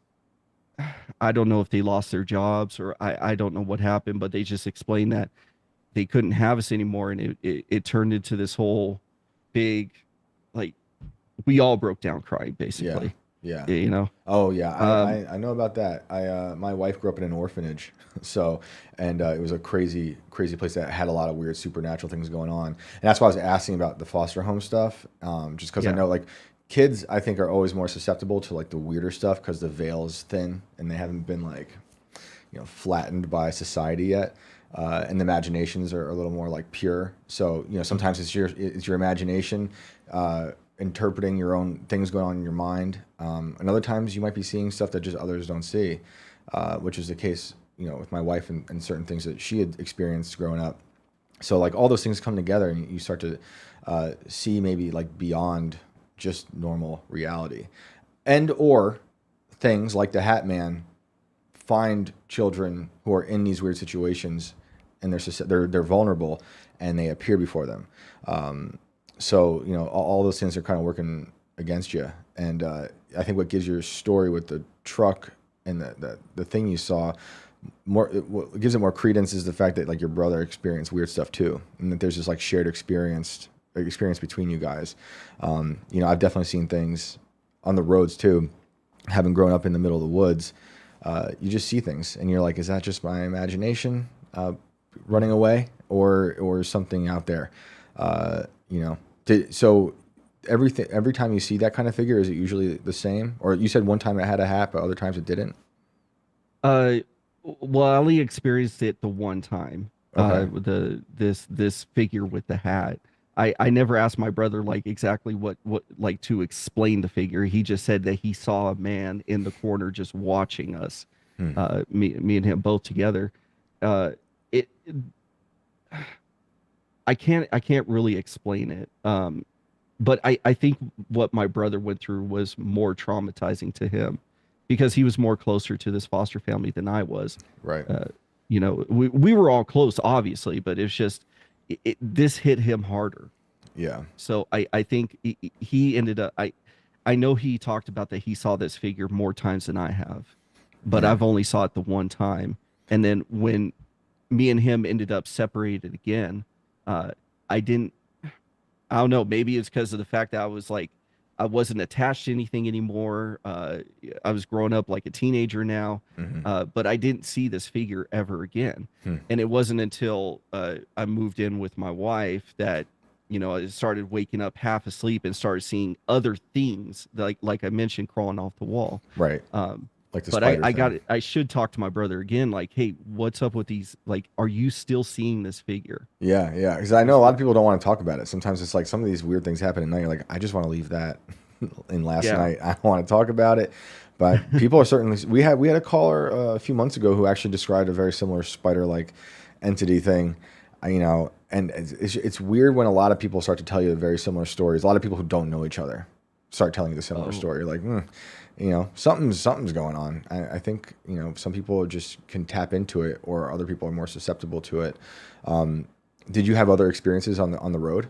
I don't know if they lost their jobs or I don't know what happened, but they just explained that they couldn't have us anymore, and it turned into this whole big, like, we all broke down crying basically. Yeah. You know. Oh yeah, I know about that. My wife grew up in an orphanage, so and it was a crazy place that had a lot of weird supernatural things going on, and that's why I was asking about the foster home stuff, just because I Yeah. know like kids I think are always more susceptible to like the weirder stuff because the veil is thin and they haven't been like flattened by society yet. And the imaginations are a little more like pure. So sometimes it's your imagination interpreting your own things going on in your mind. And other times you might be seeing stuff that just others don't see, which is the case with my wife and certain things that she had experienced growing up. So like all those things come together and you start to see maybe like beyond just normal reality, and or things like the Hat Man find children who are in these weird situations and they're vulnerable and they appear before them. So all those things are kind of working against you. And I think what gives your story with the truck and the thing you saw what gives it more credence is the fact that like your brother experienced weird stuff too, and that there's this like shared experience between you guys. I've definitely seen things on the roads too, having grown up in the middle of the woods. You just see things and you're like, is that just my imagination running away or something out there? So every time you see that kind of figure, is it usually the same? Or you said one time it had a hat, but other times it didn't? Well, I only experienced it the one time. Okay. With this figure with the hat. I never asked my brother like exactly what like to explain the figure. He just said that he saw a man in the corner just watching us. Me and him both together. It I can't really explain it. But I think what my brother went through was more traumatizing to him because he was more closer to this foster family than I was. Right. We were all close, obviously, but it's just this hit him harder. Yeah. So I think he ended up. I know he talked about that he saw this figure more times than I have, but Yeah. I've only saw it the one time. And then when me and him ended up separated again, I didn't. I don't know. Maybe it's because of the fact that I wasn't attached to anything anymore. I was growing up like a teenager now, but I didn't see this figure ever again. And it wasn't until I moved in with my wife that I started waking up half asleep and started seeing other things like I mentioned crawling off the wall. Right. Like the But spider I thing. got it. I should talk to my brother again. Like, hey, what's up with these? Like, are you still seeing this figure? Yeah, yeah. Because I know a lot of people don't want to talk about it. Sometimes it's like some of these weird things happen at night. You're like, I just want to leave that in last Yeah. night. I don't want to talk about it. But people are certainly. We had a caller a few months ago who actually described a very similar spider-like entity thing. And it's weird when a lot of people start to tell you very similar stories. A lot of people who don't know each other start telling you the similar story. You're like, something's going on. I think some people just can tap into it, or other people are more susceptible to it. Did you have other experiences on the road?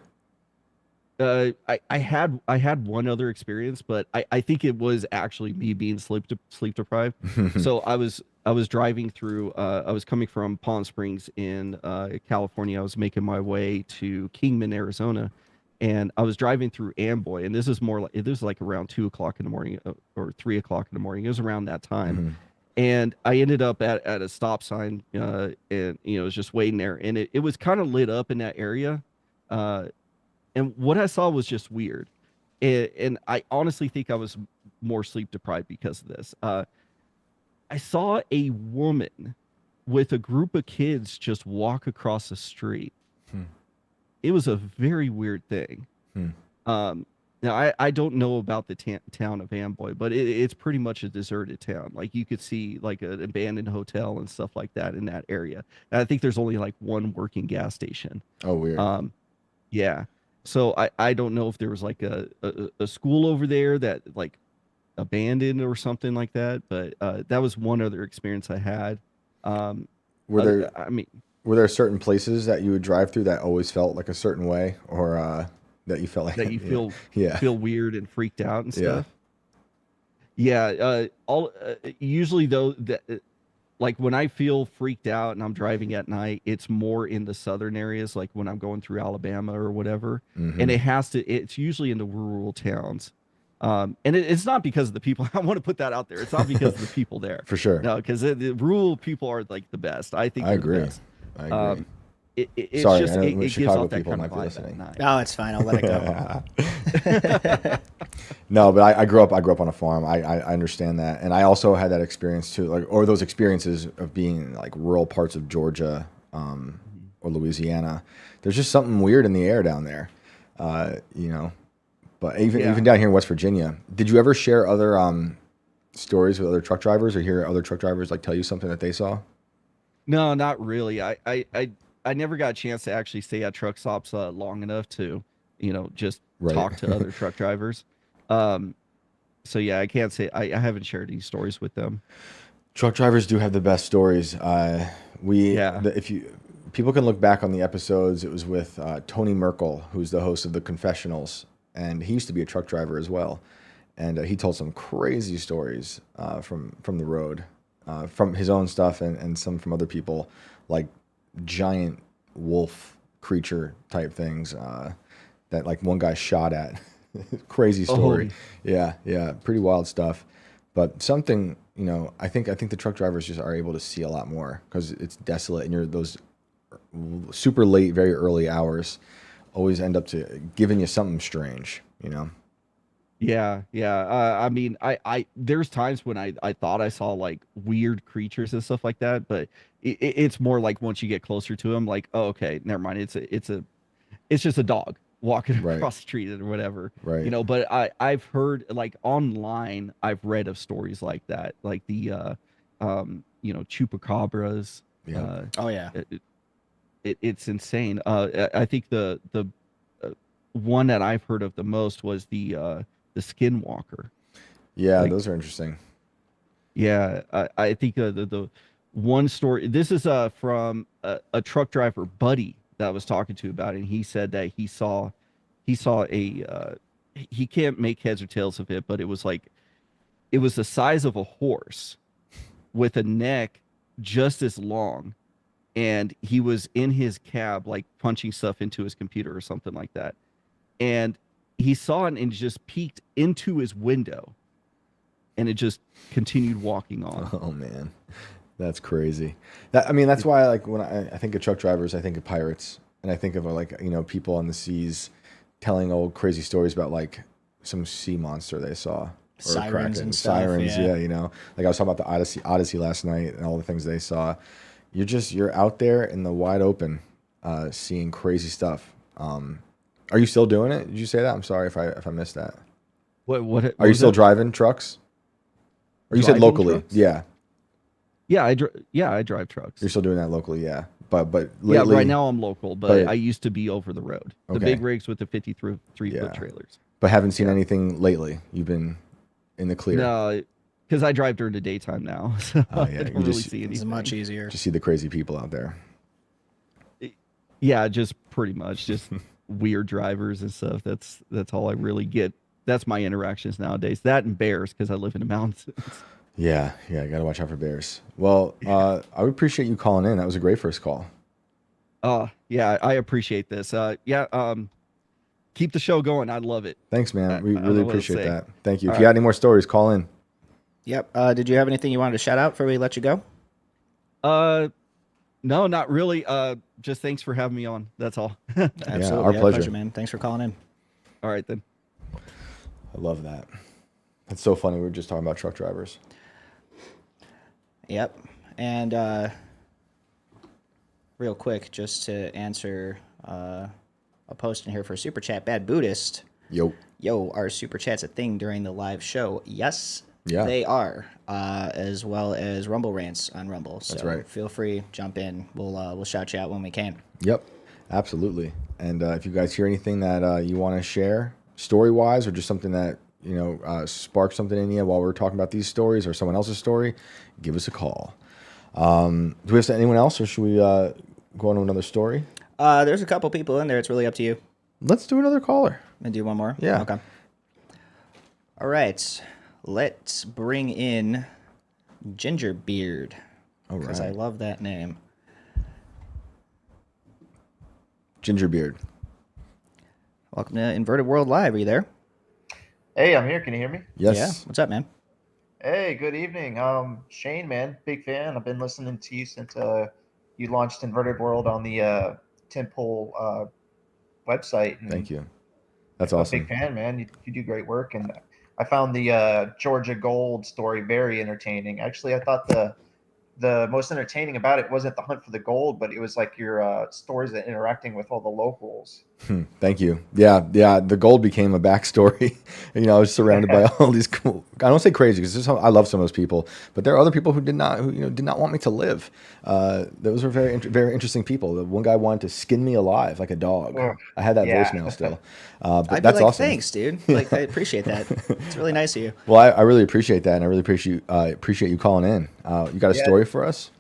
I had one other experience, but I think it was actually me being sleep deprived. So I was driving through. I was coming from Palm Springs in California. I was making my way to Kingman, Arizona, and I was driving through Amboy. And this is more like it was like around 2 o'clock in the morning or 3 o'clock in the morning. It was around that time. And I ended up at a stop sign, and was just waiting there, and it was kind of lit up in that area. And what I saw was just weird. And I honestly think I was more sleep deprived because of this. I saw a woman with a group of kids just walk across the street. It was a very weird thing. Now, I don't know about the town of Amboy, but it's pretty much a deserted town. Like, you could see like an abandoned hotel and stuff like that in that area. And I think there's only like one working gas station. Oh, weird. Yeah. So I don't know if there was like a school over there that like abandoned or something like that, but that was one other experience I had. Were there certain places that you would drive through that always felt like a certain way, or that you felt like that you feel yeah. feel weird and freaked out and stuff? Yeah. Usually though that. Like when I feel freaked out and I'm driving at night, it's more in the southern areas, like when I'm going through Alabama or whatever. And it's usually in the rural towns. And it's not because of the people. I want to put that out there. It's not because of the people there. For sure. No, because the rural people are like the best. I think I they're agree. the best. I agree. It's Sorry, just, I know it gives Chicago off that people kind might of be vibe listening. at night. No, it's fine. I'll let it go. No, but I grew up on a farm. I understand that, and I also had that experience too, like, or those experiences of being in like rural parts of Georgia or Louisiana. There's just something weird in the air down there, But even down here in West Virginia, did you ever share other stories with other truck drivers, or hear other truck drivers like tell you something that they saw? No, not really. I never got a chance to actually stay at truck stops long enough to, just talk to other truck drivers. So yeah, I can't say I haven't shared any stories with them. Truck drivers do have the best stories. If people can look back on the episodes, it was with Tony Merkel, who's the host of the Confessionals, and he used to be a truck driver as well. And he told some crazy stories from the road, from his own stuff and some from other people, like giant wolf creature type things that like one guy shot at. Crazy story. Yeah, pretty wild stuff. But something, I think the truck drivers just are able to see a lot more because it's desolate, and you're those super late, very early hours always end up to giving you something strange, Yeah. I mean, I there's times when I thought I saw like weird creatures and stuff like that, but it's more like once you get closer to them, like, oh, okay, never mind. It's just a dog walking across the street or whatever, right? But I've heard like online, I've read of stories like that, like the chupacabras. Yeah. Oh yeah. It's insane. I think the one that I've heard of the most was the skinwalker. Yeah, like, those are interesting. Yeah, I think the one story. This is from a truck driver buddy that I was talking to about it, and he said that he saw a he can't make heads or tails of it, but it was the size of a horse with a neck just as long, and he was in his cab like punching stuff into his computer or something like that, and he saw it and just peeked into his window, and it just continued walking on. Oh man, that's crazy. That's why like when I think of truck drivers, I think of pirates, and I think of like people on the seas telling old crazy stories about like some sea monster they saw, or sirens and stuff. Sirens, yeah. Like I was talking about the Odyssey last night and all the things they saw. You're out there in the wide open, seeing crazy stuff. Are you still doing it? Did you say that? I'm sorry if I missed that. What are you still driving trucks? Or you said locally? Trucks? Yeah. Yeah, I drive trucks. You're still doing that locally, yeah. But lately, yeah, right now I'm local, but I used to be over the road. The big rigs with the 53-foot trailers. But haven't seen anything lately. You've been in the clear. No, because I drive during the daytime now, so I don't really see anything. It's much easier. Just see the crazy people out there. Yeah, just pretty much just weird drivers and stuff. That's all I really get. That's my interactions nowadays. That and bears because I live in the mountains. Yeah, yeah, I gotta watch out for bears. Well, I would appreciate you calling in. That was a great first call. Yeah, I appreciate this. Keep the show going. I love it. Thanks, man. We I don't really know what to appreciate say. that. Thank you. All If you right. got any more stories, call in. Yep. Did you have anything you wanted to shout out before we let you go? No, not really. Just thanks for having me on. That's all. Absolutely. our pleasure. man. Thanks for calling in. All right then. I love that. That's so funny. We were just talking about truck drivers. Yep. And real quick, just to answer a post in here for Super Chat, Bad Buddhist. Yo. Yo, are Super Chats a thing during the live show? Yes, Yeah. they are, as well as Rumble Rants on Rumble. So That's right. Feel free, jump in. We'll shout you out when we can. Yep. Absolutely. And if you guys hear anything that you want to share story-wise or just something that, sparked something in you while we're talking about these stories or someone else's story, give us a call. Do we have anyone else or should we go on to another story? There's a couple people in there. It's really up to you. Let's do another caller. And do one more? Yeah. Okay. All right. Let's bring in Gingerbeard. All Because I right. love that name. Gingerbeard. Welcome to Inverted World Live. Are you there? Hey, I'm here. Can you hear me? Yes. Yeah. What's up, man? Hey, good evening. Shane, man, big fan. I've been listening to you since you launched Inverted World on the Temple website. And Thank you. That's I'm awesome. a big fan, man. You do great work, and I found the Georgia Gold story very entertaining. Actually, I thought the most entertaining about it wasn't the hunt for the gold, but it was like your stories that interacting with all the locals. Thank you. Yeah. The gold became a backstory. I was surrounded by all these cool. I don't say crazy because I love some of those people, but there are other people who did not want me to live. Those were very interesting people. The one guy wanted to skin me alive like a dog. Ugh. I had that Yeah. voicemail still. But I'd that's be like, awesome. thanks, dude. Like, I appreciate that. It's really nice of you. Well, I really appreciate that, and I really appreciate you calling in. You got a Yeah. story for us?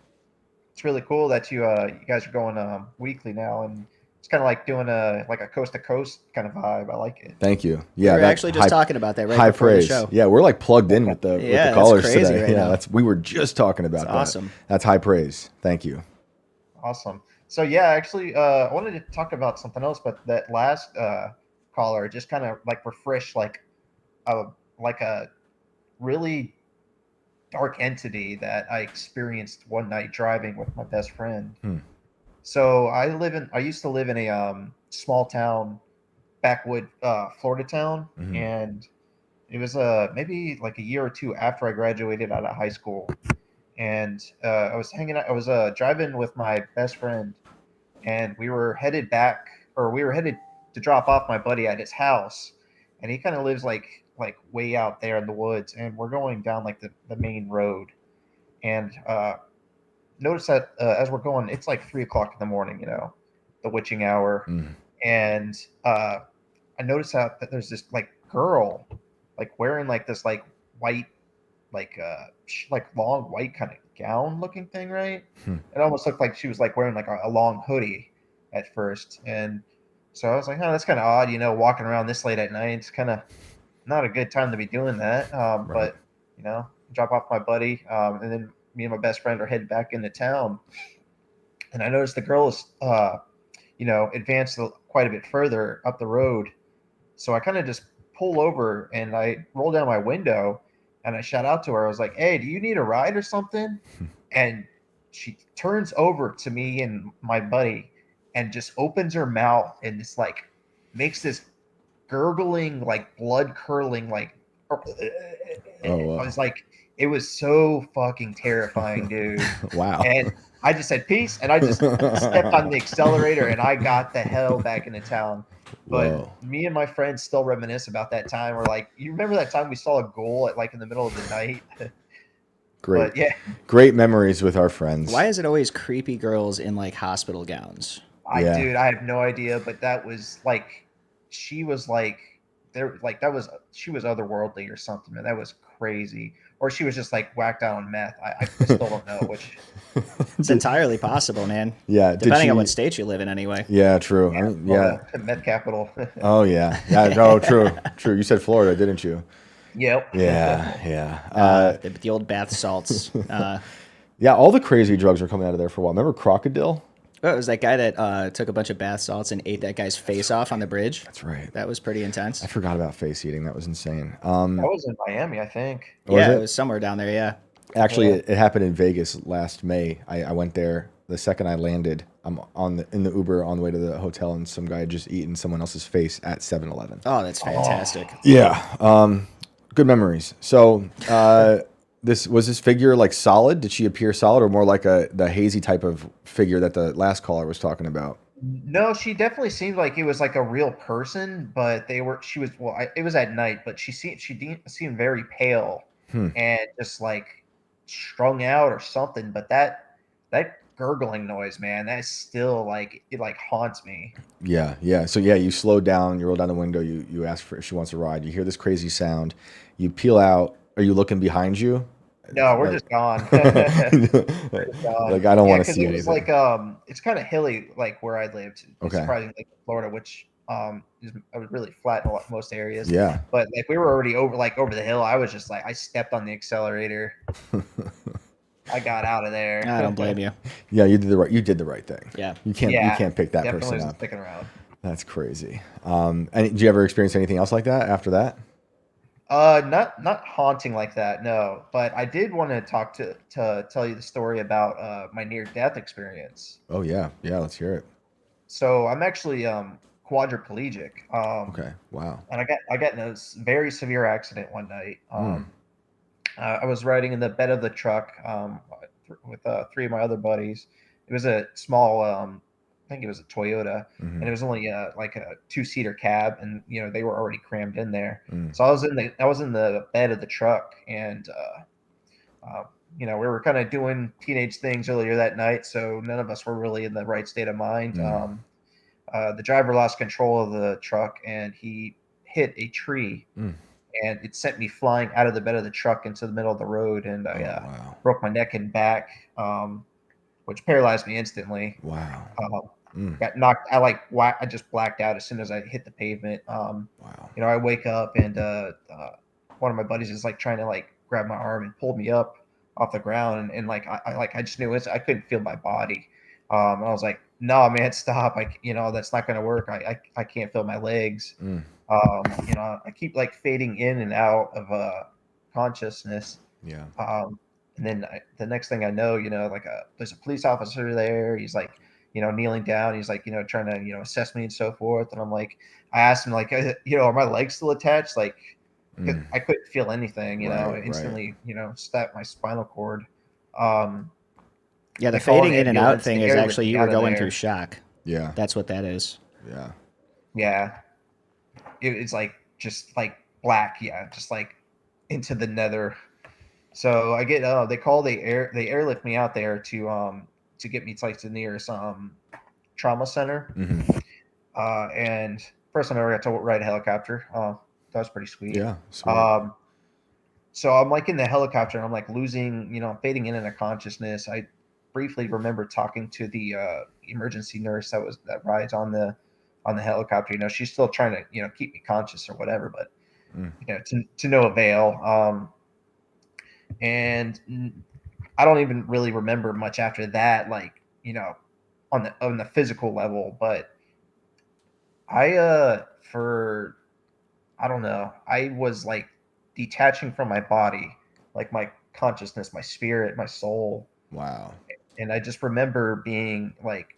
It's really cool that you guys are going weekly now, and it's kind of like doing a coast to coast kind of vibe. I like it. Thank you. Yeah, we were that actually just high- talking about that right high before praise. the show. Yeah, we're like plugged in with the Yeah, that's callers crazy today. right Yeah, now. we were just talking about That's that. awesome. That's high praise. Thank you. Awesome. So yeah, actually, I wanted to talk about something else, but that last caller just kind of like refreshed like a really dark entity that I experienced one night driving with my best friend. So I used to live in a small town, backwood Florida town, Mhm. and it was maybe like a year or two after I graduated out of high school, and I was hanging out. I was driving with my best friend, and we were headed to drop off my buddy at his house, and he kind of lives like way out there in the woods, and we're going down like the main road, and notice that as we're going, it's like 3 o'clock in the morning, the witching hour, and I noticed that there's this like girl, like wearing like this like white, like long white kind of gown looking thing, right? It almost looked like she was like wearing like a long hoodie at first, and so I was like, oh, that's kind of odd, walking around this late at night. It's kind of not a good time to be doing that. But drop off my buddy, and then me and my best friend are headed back into town, and I noticed the girl is, advanced quite a bit further up the road. So I kind of just pull over and I roll down my window and I shout out to her. I was like, "Hey, do you need a ride or something?" And she turns over to me and my buddy and just opens her mouth and just like makes this gurgling, like blood curdling, like Oh, wow. I was like, it was so fucking terrifying, dude. Wow. And I just said peace, and I just stepped on the accelerator, and I got the hell back into town. But Whoa. me and my friends still reminisce about that time. We're like, you remember that time we saw a ghoul at like in the middle of the night? Great. But yeah, Great memories with our friends. Why is it always creepy girls in like hospital gowns? Yeah. dude, I have no idea, but that was like, she was like there, like that was, she was otherworldly or something, man. That was crazy. Or she was just like whacked out on meth. I still don't know which. It's entirely possible, man. Yeah, did Depending on she- what state you live in, anyway. Yeah, true. I mean, yeah. Well, the meth capital. Oh yeah. Yeah. Oh, true. True. You said Florida, didn't you? Yep. Yeah. Yeah. The old bath salts. Yeah. All the crazy drugs were coming out of there for a while. Remember crocodile? Oh, it was that guy that took a bunch of bath salts and ate that guy's face off on the bridge. That's right. That was pretty intense. I forgot about face eating. That was insane. That was in Miami, I think. Yeah, it? it was somewhere down there. Yeah. Actually, Yeah. it happened in Vegas last May. I went there the second I landed. I'm in the Uber on the way to the hotel, and some guy had just eaten someone else's face at 7-Eleven. Oh, that's fantastic. Yeah. Good memories. So, this figure like solid? Did she appear solid, or more like the hazy type of figure that the last caller was talking about? No, she definitely seemed like it was like a real person, but she was, well, it was at night, but she seemed very pale and just like strung out or something. But that gurgling noise, man, that's still like, it like haunts me. Yeah, yeah. So yeah, you slow down, you roll down the window, you ask if she wants a ride. You hear this crazy sound, you peel out. Are you looking behind you? No, we're Like- just gone. Like I don't want to 'cause see it was anything. like it's kind of hilly, like where I lived. Okay. Surprisingly, like Florida, which is I was really flat in most areas. Yeah. But like we were already over the hill. I was just like, I stepped on the accelerator. I got out of there. I don't blame you. Yeah, you did the right thing. Yeah. You can't pick that definitely person wasn't up. sticking around. That's crazy. And did you ever experience anything else like that after that? Not haunting like that, no. But I did want to tell you the story about my near death experience. Oh yeah, yeah. Let's hear it. So I'm actually quadriplegic. Okay. Wow. And I got in a very severe accident one night. I was riding in the bed of the truck with three of my other buddies. It was a small, I think it was a Toyota, and it was only like a 2-seater cab, and they were already crammed in there. So I was in the bed of the truck, and we were kind of doing teenage things earlier that night, so none of us were really in the right state of mind. The driver lost control of the truck, and he hit a tree. And it sent me flying out of the bed of the truck into the middle of the road, and I wow. broke my neck and back, which paralyzed me instantly. Wow. Got knocked. I just blacked out as soon as I hit the pavement. Wow. I wake up, and one of my buddies is like trying to like grab my arm and pull me up off the ground, and like I just knew I couldn't feel my body. And I was like, no, man, stop. That's not going to work. I can't feel my legs. I keep like fading in and out of consciousness. Yeah. And then the next thing I know, there's a police officer there. He's like, kneeling down. He's like, trying to, assess me and so forth. And I'm like, I asked him like, are my legs still attached? Like, 'cause I couldn't feel anything, Right, instantly, snapped my spinal cord. Yeah, the They called fading an in and out ambulance. thing The is air actually lifted you me were out of going there. through shock. Yeah. That's what that is. Yeah. Yeah. It's like just like black, just like into the nether. So I get they airlift me out there to get me to like the nearest trauma center. And first time I ever got to ride a helicopter. That was pretty sweet. Yeah. Sweet. So I'm like in the helicopter, and I'm like losing, fading in and out consciousness. I briefly remember talking to the emergency nurse that rides on the helicopter. She's still trying to keep me conscious or whatever, but to no avail. And I don't even really remember much after that, like on the physical level. But I don't know, I was like detaching from my body, like my consciousness, my spirit, my soul. Wow. And I just remember being like,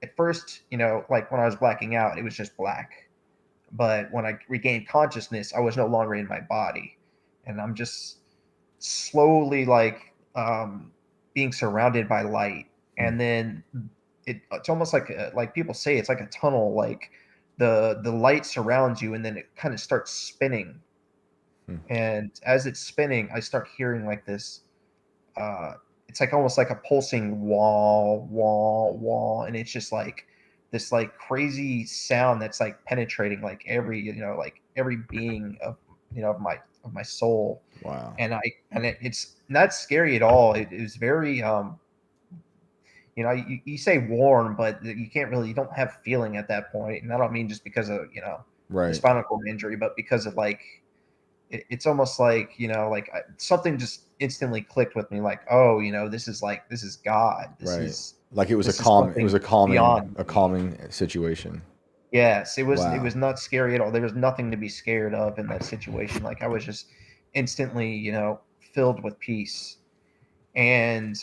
at first, like when I was blacking out, it was just black. But when I regained consciousness, I was no longer in my body. And I'm just slowly like being surrounded by light. And then it's almost like people say, it's like a tunnel, like the light surrounds you, and then it kind of starts spinning. And as it's spinning, I start hearing like this it's like almost like a pulsing wall, and it's just like this like crazy sound that's like penetrating like every like every being of of my soul. Wow. And it's not scary at all. It was very you say warm, but you don't have feeling at that point. And I don't mean just because of the Right. spinal cord injury, but because of like it's almost like something just instantly clicked with me, like, oh, this is God. Right. Like it was a this is calm. It was something a calming. beyond A me. calming situation. Yes, it was Wow. not scary at all. There was nothing to be scared of in that situation. Like I was just instantly, filled with peace. And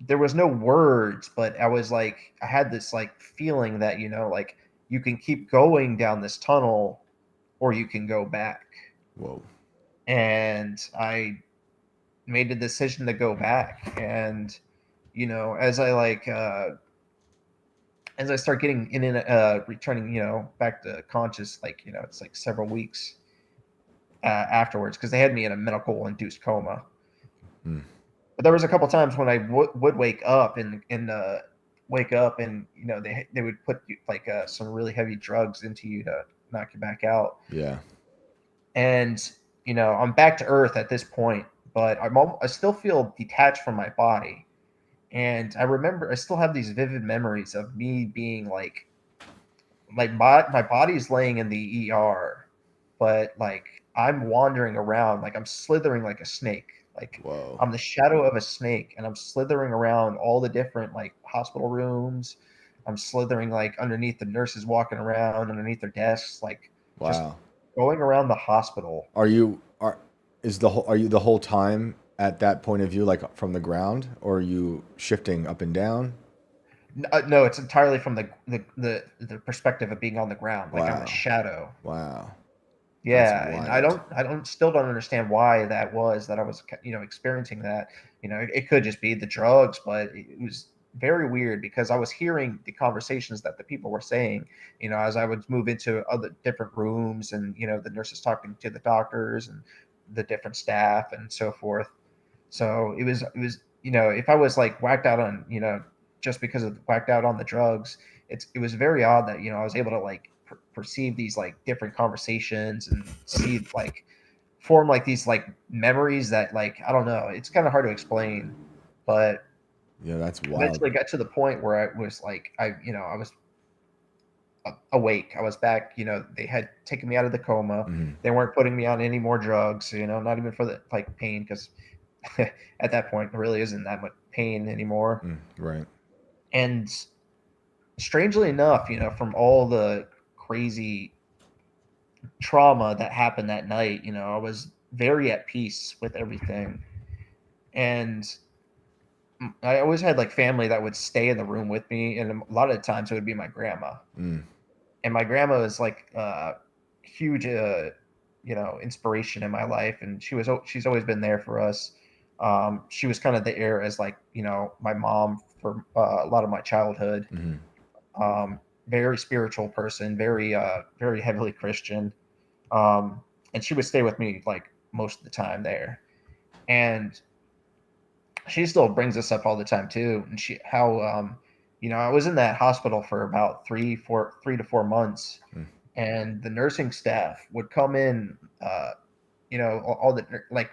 there was no words, but I was like I had this like feeling that, like you can keep going down this tunnel or you can go back. Whoa. And I made the decision to go back. And as I as I start getting in and returning, back to conscious, like, it's like several weeks afterwards, because they had me in a medical induced coma. Hmm. But there was a couple times when I would wake up and they would put like some really heavy drugs into you to knock you back out. Yeah. And I'm back to earth at this point, but I still feel detached from my body. And I remember I still have these vivid memories of me being like my body's laying in the ER, but like I'm wandering around, like I'm slithering like a snake. Like Whoa. I'm the shadow of a snake and I'm slithering around all the different like hospital rooms. I'm slithering like underneath the nurses walking around, underneath their desks, like just Wow. going around the hospital. Are you are is the whole are you the whole time at that point of view, like from the ground, or are you shifting up and down? No, it's entirely from the perspective of being on the ground, like I'm a Wow. shadow. Wow. That's Yeah, and wild. I don't still don't understand why that I was experiencing that. It could just be the drugs, but it was very weird because I was hearing the conversations that the people were saying, as I would move into other different rooms, and the nurses talking to the doctors and the different staff and so forth. So it was if I was like whacked out on just because of whacked out on the drugs, it was very odd that I was able to like perceive these like different conversations and see like form like these like memories that, like, I don't know, it's kind of hard to explain. But Yeah, that's wild. eventually got to the point where I was like I was awake. I was back. They had taken me out of the coma. Mhm. They weren't putting me on any more drugs. Not even for the like pain, because at that point there really isn't that much pain anymore. Right. And strangely enough, from all the crazy trauma that happened that night, I was very at peace with everything. And I always had like family that would stay in the room with me, and a lot of the times it would be my grandma. Mm. And my grandma is like huge inspiration in my life, and she's always been there for us. She was kind of there as like my mom for a lot of my childhood. Mhm. Very spiritual person, very heavily Christian. And she would stay with me like most of the time there. And she still brings this up all the time too. And she how I was in that hospital for about 3 to 4 months, Mm. and the nursing staff would come in, all the like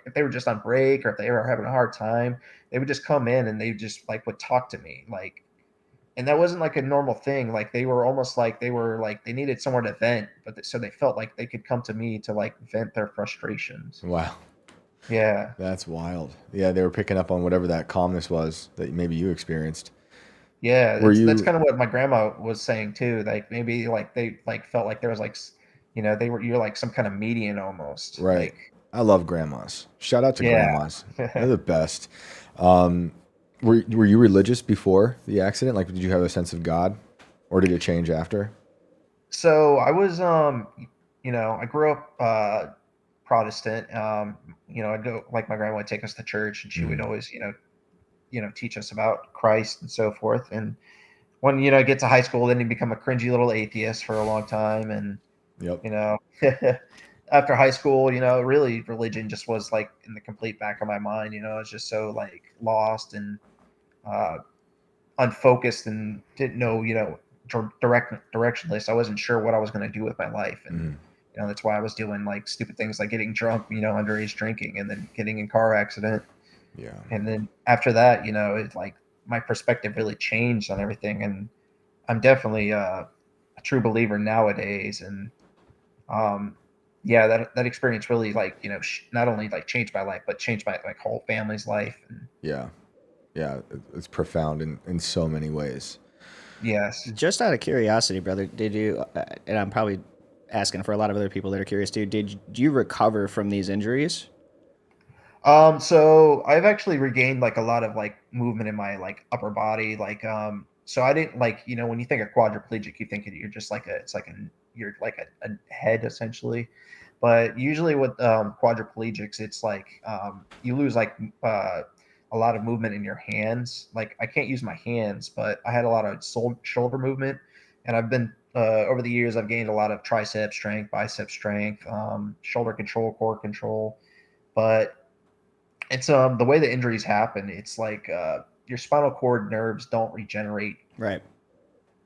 if they were just on break or if they were having a hard time, they would just come in and they just like would talk to me, like. And that wasn't like a normal thing. Like they were almost like they were like they needed somewhere to vent, but so they felt like they could come to me to like vent their frustrations. Wow. Yeah. That's wild. Yeah, they were picking up on whatever that calmness was that maybe you experienced. Yeah, Were that's you kind of what my grandma was saying too. Like maybe like they like felt like there was like you're like some kind of median almost. right? Like I love grandmas. Shout out to yeah. grandmas. They're the best. Um, were you religious before the accident? Like, did you have a sense of God, or did it change after? So I was I grew up Protestant. I'd go, like, my grandma would take us to church, and she would Mhm. always teach us about Christ and so forth. And when I get to high school, then you become a cringy little atheist for a long time. And Yep. you know after high school, really religion just was like in the complete back of my mind. I was just so like lost and uh unfocused and didn't know directionless. I wasn't sure what I was going to do with my life, and Mhm. that's why I was doing like stupid things like getting drunk, underage drinking, and then getting in car accident. Yeah. And then after that, it like my perspective really changed on everything, and I'm definitely a true believer nowadays. And um, yeah, that experience really like not only like changed my life, but changed my like whole family's life. And Yeah. Yeah. It's profound in so many ways. yes, Just out of curiosity, brother, did you? And I'm probably asking for a lot of other people that are curious too. Did you recover from these injuries? So I've actually regained like a lot of like movement in my like upper body. Like, so I didn't like, when you think of quadriplegic, you think you're just like you're like a head essentially. But usually with quadriplegics, it's like you lose like a lot of movement in your hands. Like I can't use my hands, but I had a lot of shoulder movement, and I've been over the years I've gained a lot of tricep strength, bicep strength, shoulder control, core control. But it's the way the injuries happen. It's like your spinal cord nerves don't regenerate, Right.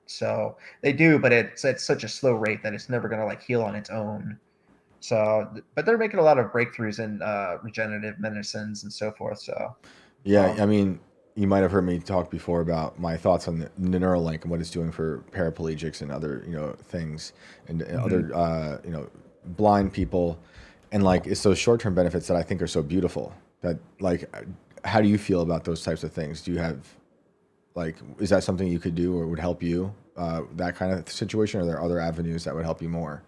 so they do, but it's at such a slow rate that it's never going to like heal on its own. So, but they're making a lot of breakthroughs in regenerative medicines and so forth. So, Yeah. um, I mean, you might have heard me talk before about my thoughts on the Neuralink and what it's doing for paraplegics and other, things and other, blind people. And like, it's those short-term benefits that I think are so beautiful that like, how do you feel about those types of things? Do you have like, is that something you could do or would help you, that kind of situation? Or are there other avenues that would help you more?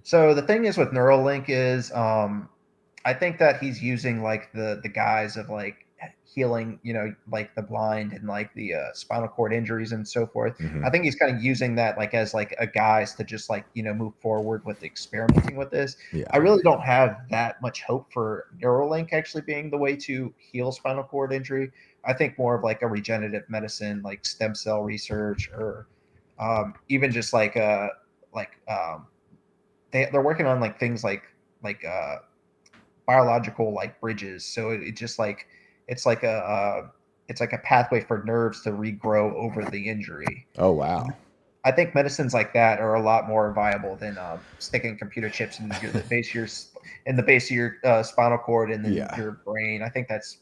so the thing is with Neuralink is, I think that he's using like the guise of like healing, like the blind and like the spinal cord injuries and so forth. Hmm. I think he's kind of using that like as like a guise to just like move forward with experimenting with this. I Yeah. really don't have that much hope for Neuralink actually being the way to heal spinal cord injury. I think more of like a regenerative medicine, like stem cell research, or even just like they're working on like things like biological like bridges. So it just like it's like it's like a pathway for nerves to regrow over the injury. Oh, wow. I think medicines like that are a lot more viable than sticking computer chips in the base of your spinal cord and then Yeah. your brain. I think that's,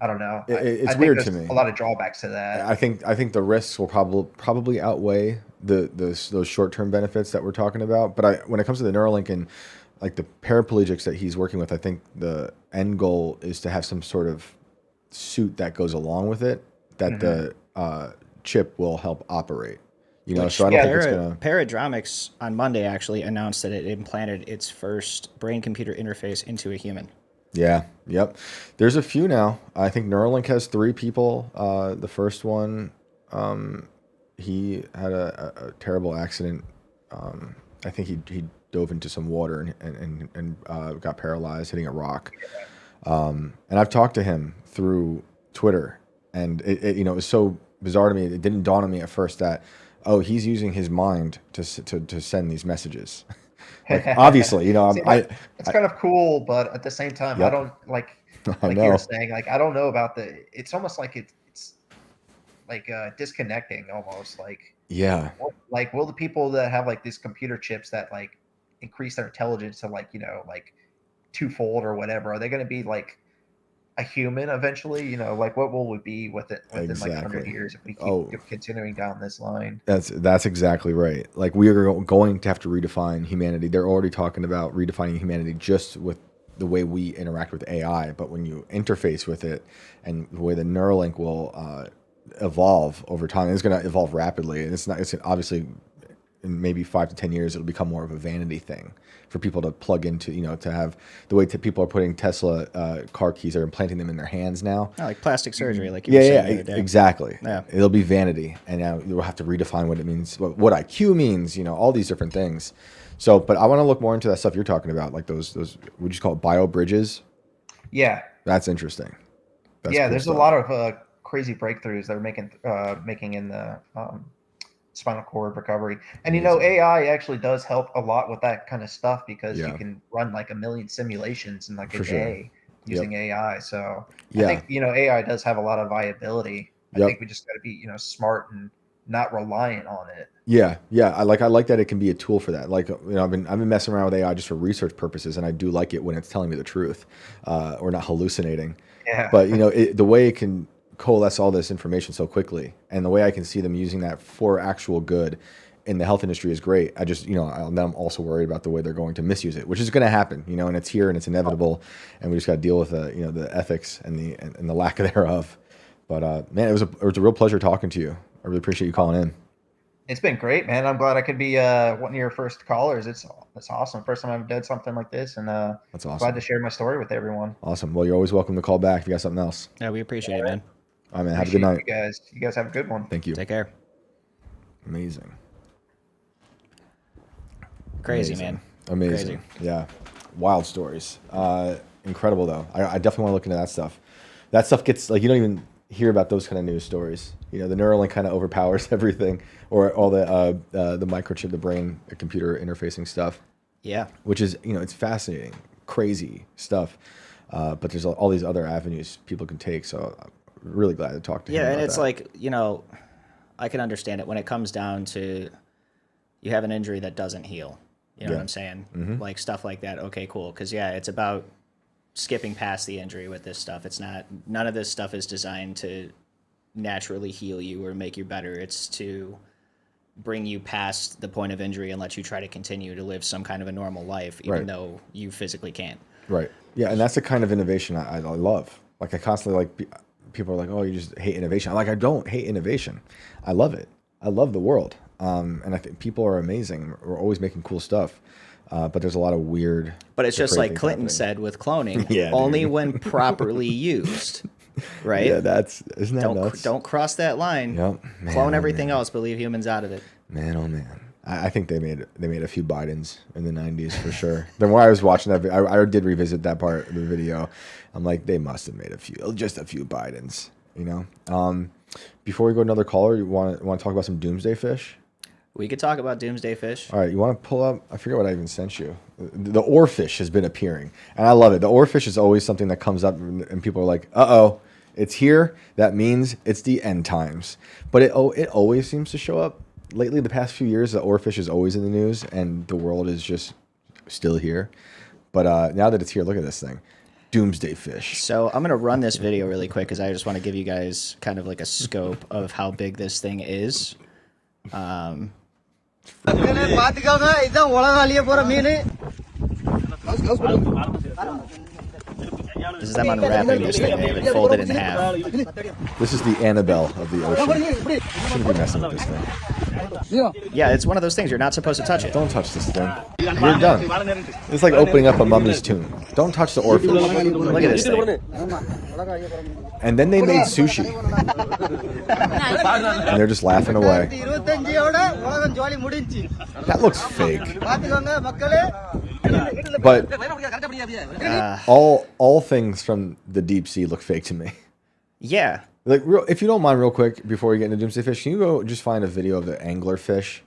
I don't know. I It's think weird to there's me. a lot of drawbacks to that. I think the risks will probably outweigh those short term benefits that we're talking about. But when it comes to the Neuralink and like the paraplegics that he's working with, I think the end goal is to have some sort of suit that goes along with it that Hmm. the chip will help operate. Which So I don't think it's gonna. Paradromics on Monday actually announced that it implanted its first brain-computer interface into a human. Yeah. Yep. There's a few now. I think Neuralink has 3 people. The first one, he had a terrible accident. I think he dove into some water and got paralyzed hitting a rock. And I've talked to him through Twitter, and it was so bizarre to me. It didn't dawn on me at first that, oh, he's using his mind to send these messages. Like obviously, See, it's I kind of cool, but at the same time, I yep, don't like I like you were know. saying. Like I don't know about the. It's almost like it's like disconnecting almost. Yeah, Like will the people that have like these computer chips that like increase their intelligence to like like twofold or whatever, are they going to be like a human eventually? Like what will we be with it within like 100 exactly. years if we keep Oh, continuing down this line? that's exactly right. Like we are going to have to redefine humanity. They're already talking about redefining humanity just with the way we interact with AI. But when you interface with it, and the way the Neuralink will evolve over time, it's going to evolve rapidly. And it's not. It's obviously in maybe 5 to 10 years, it'll become more of a vanity thing for people to plug into. To have the way people are putting Tesla car keys, they're implanting them in their hands now. Oh, like plastic surgery, like you Yeah, were yeah, saying the other day. exactly. Yeah. It'll be vanity, and now we'll have to redefine what it means, what IQ means, all these different things. So, but I want to look more into that stuff you're talking about, like those would you call it bio bridges? Yeah, That's interesting. That's yeah. cool There's a stuff. lot of crazy breakthroughs they're making in the spinal cord recovery. And Amazing. AI actually does help a lot with that kind of stuff because you Yeah, can run like a million simulations in like a for sure. day Yep. using AI. So I Yeah. think AI does have a lot of viability. I Yep. think we just got to be smart and not reliant on it. Yeah, yeah. I like that it can be a tool for that. Like, I've been messing around with AI just for research purposes, and I do like it when it's telling me the truth, or not hallucinating. Yeah. But the way it can coalesce all this information so quickly, and the way I can see them using that for actual good in the health industry is great. I just, then I'm also worried about the way they're going to misuse it, which is going to happen, and it's here and it's inevitable, and we just got to deal with the ethics and the lack thereof. But man, it was a real pleasure talking to you. I really appreciate you calling in. It's been great, man. I'm glad I could be one of your first callers. It's awesome. First time I've done something like this, and That's awesome. glad to share my story with everyone. Awesome. Well, you're always welcome to call back if you got something else. Yeah, we appreciate it, man. All right, man. Have a good night. You guys have a good one. Thank you. Take care. Amazing. Crazy, man. Amazing. Crazy. Yeah. Wild stories. Incredible, though. I definitely want to look into that stuff. That stuff gets, you don't even hear about those kind of news stories. The Neuralink kind of overpowers everything, or all the microchip, the brain, computer interfacing stuff. Yeah. Which is, it's fascinating, crazy stuff. But there's all these other avenues people can take. So I'm really glad to talk to him. Yeah, and about it's that. I can understand it when it comes down to you have an injury that doesn't heal. You know Yeah. what I'm saying? Mhm. Like stuff like that. Okay, cool. Because it's about skipping past the injury with this stuff. It's not. None of this stuff is designed to naturally heal you or make you better. It's to bring you past the point of injury and let you try to continue to live some kind of a normal life, even Right. though you physically can't. Right. Yeah, and that's the kind of innovation I love. Like, I constantly, people are like, oh, you just hate innovation. I'm like, I don't hate innovation. I love it. I love the world. And I think people are amazing. We're always making cool stuff. But there's a lot of weird. But it's just crazy like things Clinton happening. said with cloning, Yeah, only dude. when properly used, right? Yeah, isn't that nuts? Don't cross that line. Yep. Man, Clone oh, everything man. else, but leave humans out of it. Man, oh man. I think they made a few Bidens in the 90s for sure. The more I was watching that, I did revisit that part of the video. I'm like, they must have made just a few Bidens, Before we go to another caller, you want to talk about some Doomsday fish? We could talk about Doomsday fish. All right, you want to pull up? I forget what I even sent you. The oarfish has been appearing, and I love it. The oarfish is always something that comes up, and people are like, "Uh-oh, it's here." That means it's the end times. But it always seems to show up. Lately, the past few years, the oarfish is always in the news, and the world is just still here. But now that it's here, look at this thing, Doomsday fish. So I'm going to run this video really quick because I just want to give you guys kind of like a scope of how big this thing is. This is them unwrapping this thing. They have it folded in half. This is the Annabelle of the ocean. Shouldn't be messing with this thing. Yeah, it's one of those things. You're not supposed to touch it. Don't touch this thing. You're done. It's like opening up a mummy's tomb. Don't touch the oarfish. Look at this thing. And then they made sushi. And they're just laughing away. That looks fake. But all things from the deep sea look fake to me. Yeah. Like, if you don't mind, real quick, before we get into Doomsday fish, can you go just find a video of the anglerfish?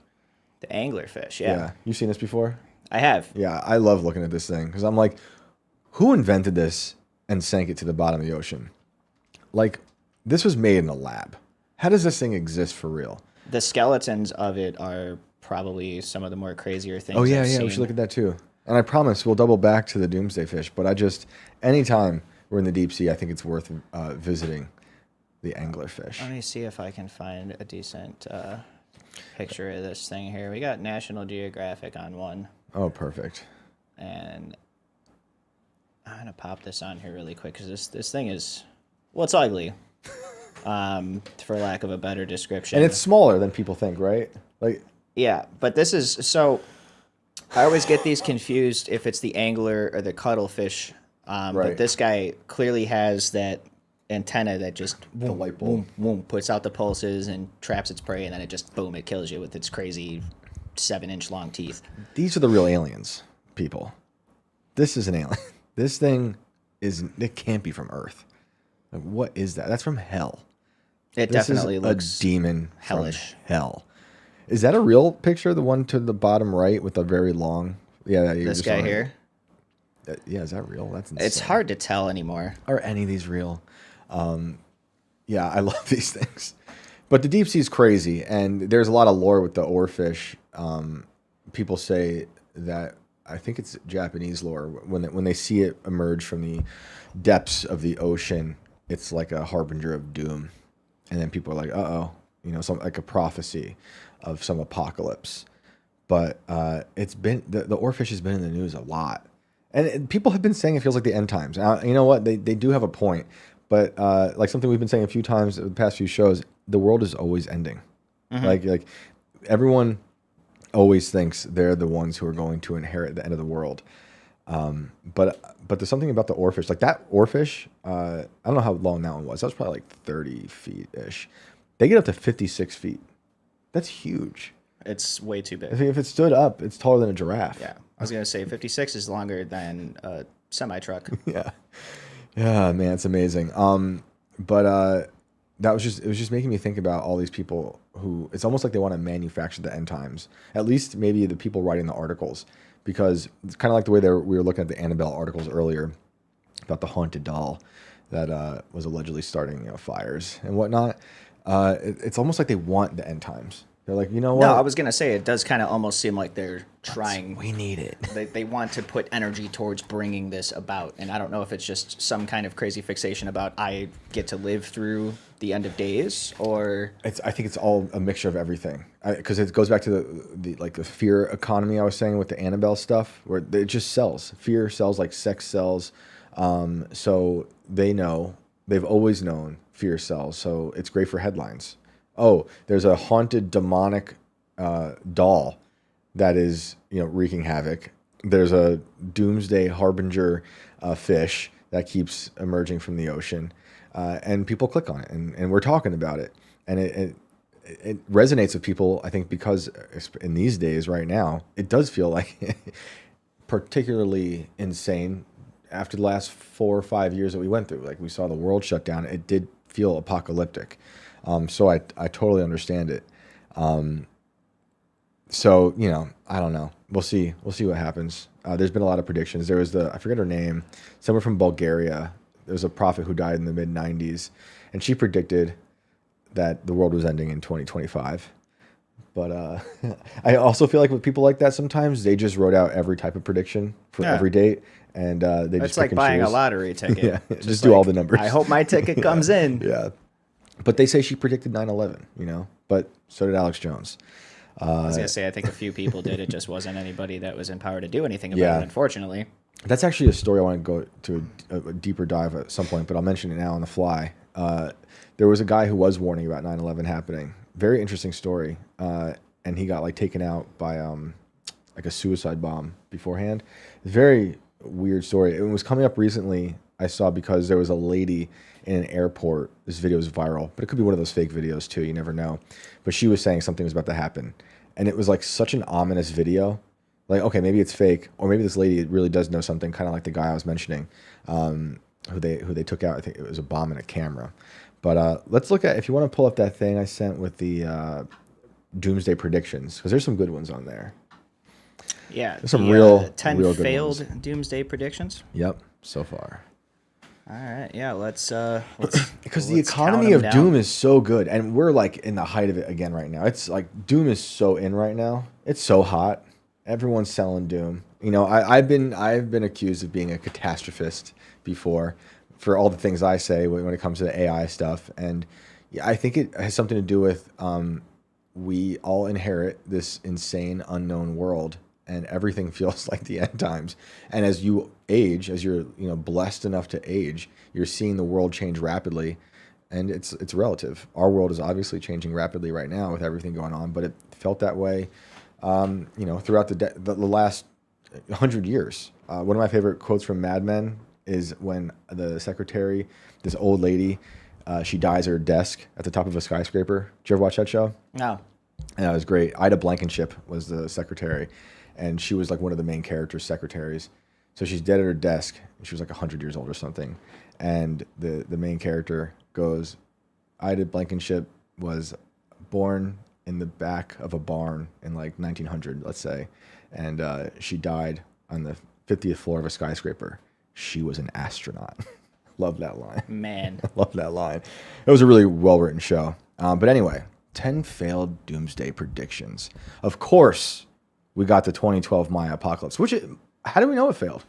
The anglerfish, yeah. You've seen this before? I have. Yeah, I love looking at this thing because I'm like, who invented this and sank it to the bottom of the ocean? Like, this was made in a lab. How does this thing exist for real? The skeletons of it are probably some of the more crazier things. Oh, yeah, I've yeah, seen. we should look at that too. And I promise we'll double back to the Doomsday fish, but anytime we're in the deep sea, I think it's worth visiting the anglerfish. Let me see if I can find a decent picture of this thing here. We got National Geographic on one. Oh, perfect. And I'm going to pop this on here really quick because this thing is, well, it's ugly, for lack of a better description. And it's smaller than people think, right? Like, yeah, but this is, so I always get these confused if it's the angler or the cuttlefish. Right. But this guy clearly has that antenna that just the light bulb. puts out the pulses and traps its prey, and then it just boom, it kills you with its crazy 7-inch long teeth. These are the real aliens, people. This is an alien. This thing it can't be from Earth. Like, what is that? That's from hell. It This definitely is looks a demon hellish. from hell. Is that a real picture? The one to the bottom right with a very long. Yeah, This guy here. Yeah, is that real? That's insane. It's hard to tell anymore. Are any of these real? Yeah, I love these things. But the deep sea is crazy, and there's a lot of lore with the oarfish. People say that, I think it's Japanese lore, when they see it emerge from the depths of the ocean, it's like a harbinger of doom. And then people are like, uh-oh, some like a prophecy of some apocalypse. But it's been the oarfish has been in the news a lot, and people have been saying it feels like the end times. You know what? They do have a point, but like something we've been saying a few times in the past few shows, the world is always ending. Like everyone always thinks they're the ones who are going to inherit the end of the world. But there's something about the oarfish, like that oarfish. I don't know how long that one was. That was probably like 30 feet ish. They get up to 56 feet. That's huge. It's way too big. If it stood up, it's taller than a giraffe. Yeah, I was gonna say 56 is longer than a semi truck. Yeah, man, it's amazing. But it was just making me think about all these people who, it's almost like they want to manufacture the end times. At least maybe the people writing the articles, because it's kind of like the way we were looking at the Annabelle articles earlier about the haunted doll that was allegedly starting fires and whatnot. It's almost like they want the end times. They're like, you know what? No, I was gonna say it does kind of almost seem like they're trying. We need it. They want to put energy towards bringing this about, and I don't know if it's just some kind of crazy fixation about I get to live through the end of days, or I think it's all a mixture of everything, because it goes back to the fear economy I was saying with the Annabelle stuff, where it just sells. Fear sells like sex sells, so they've always known fear sells, so it's great for headlines. Oh, there's a haunted demonic doll that is wreaking havoc. There's a doomsday harbinger fish that keeps emerging from the ocean, and people click on it, and we're talking about it, and it resonates with people, I think, because in these days right now it does feel like particularly insane after the last 4 or 5 years that we went through. Like, we saw the world shut down. It did feel apocalyptic. So I totally understand it. So, I don't know. We'll see what happens. There's been a lot of predictions. There was I forget her name, someone from Bulgaria. There was a prophet who died in the mid-90s, and she predicted that the world was ending in 2025. But I also feel like with people like that, sometimes they just wrote out every type of prediction for every date, and they just it's like buying a lottery ticket. Yeah, just do all the numbers. I hope my ticket comes in. Yeah. But they say she predicted 9/11, but so did Alex Jones. I was going to say, I think a few people did. It just wasn't anybody that was empowered to do anything about it, unfortunately. That's actually a story I want to go to a deeper dive at some point, but I'll mention it now on the fly. There was a guy who was warning about 9/11 happening. Very interesting story. And he got taken out by like a suicide bomb beforehand. Very weird story. It was coming up recently, I saw, because there was a lady in an airport. This video is viral, but it could be one of those fake videos too. You never know. But she was saying something was about to happen, and it was like such an ominous video. Like, okay, maybe it's fake, or maybe this lady really does know something. Kind of like the guy I was mentioning, who they took out. I think it was a bomb and a camera. But let's look at, if you want to pull up that thing I sent with the Doomsday predictions, because there's some good ones on there. Yeah, there's some real 10 real good failed ones. Doomsday predictions. Yep, so far. All right, yeah, let's because the economy of doom is so good, and we're like in the height of it again right now. It's like doom is so in right now. It's so hot. Everyone's selling doom. I've been accused of being a catastrophist before for all the things I say when it comes to the AI stuff, and I think it has something to do with we all inherit this insane unknown world, and everything feels like the end times. And as you age, as you're blessed enough to age, you're seeing the world change rapidly, and it's relative. Our world is obviously changing rapidly right now with everything going on, but it felt that way, throughout the last 100 years. One of my favorite quotes from Mad Men is when the secretary, this old lady, she dies at her desk at the top of a skyscraper. Did you ever watch that show? No. And that was great. Ida Blankenship was the secretary, and she was like one of the main character's secretaries. So she's dead at her desk, and she was like 100 years old or something. And the main character goes, Ida Blankenship was born in the back of a barn in like 1900, let's say, and she died on the 50th floor of a skyscraper. She was an astronaut. Love that line. Man. Love that line. It was a really well-written show. But anyway, 10 failed doomsday predictions. Of course, we got the 2012 Maya apocalypse, how do we know it failed?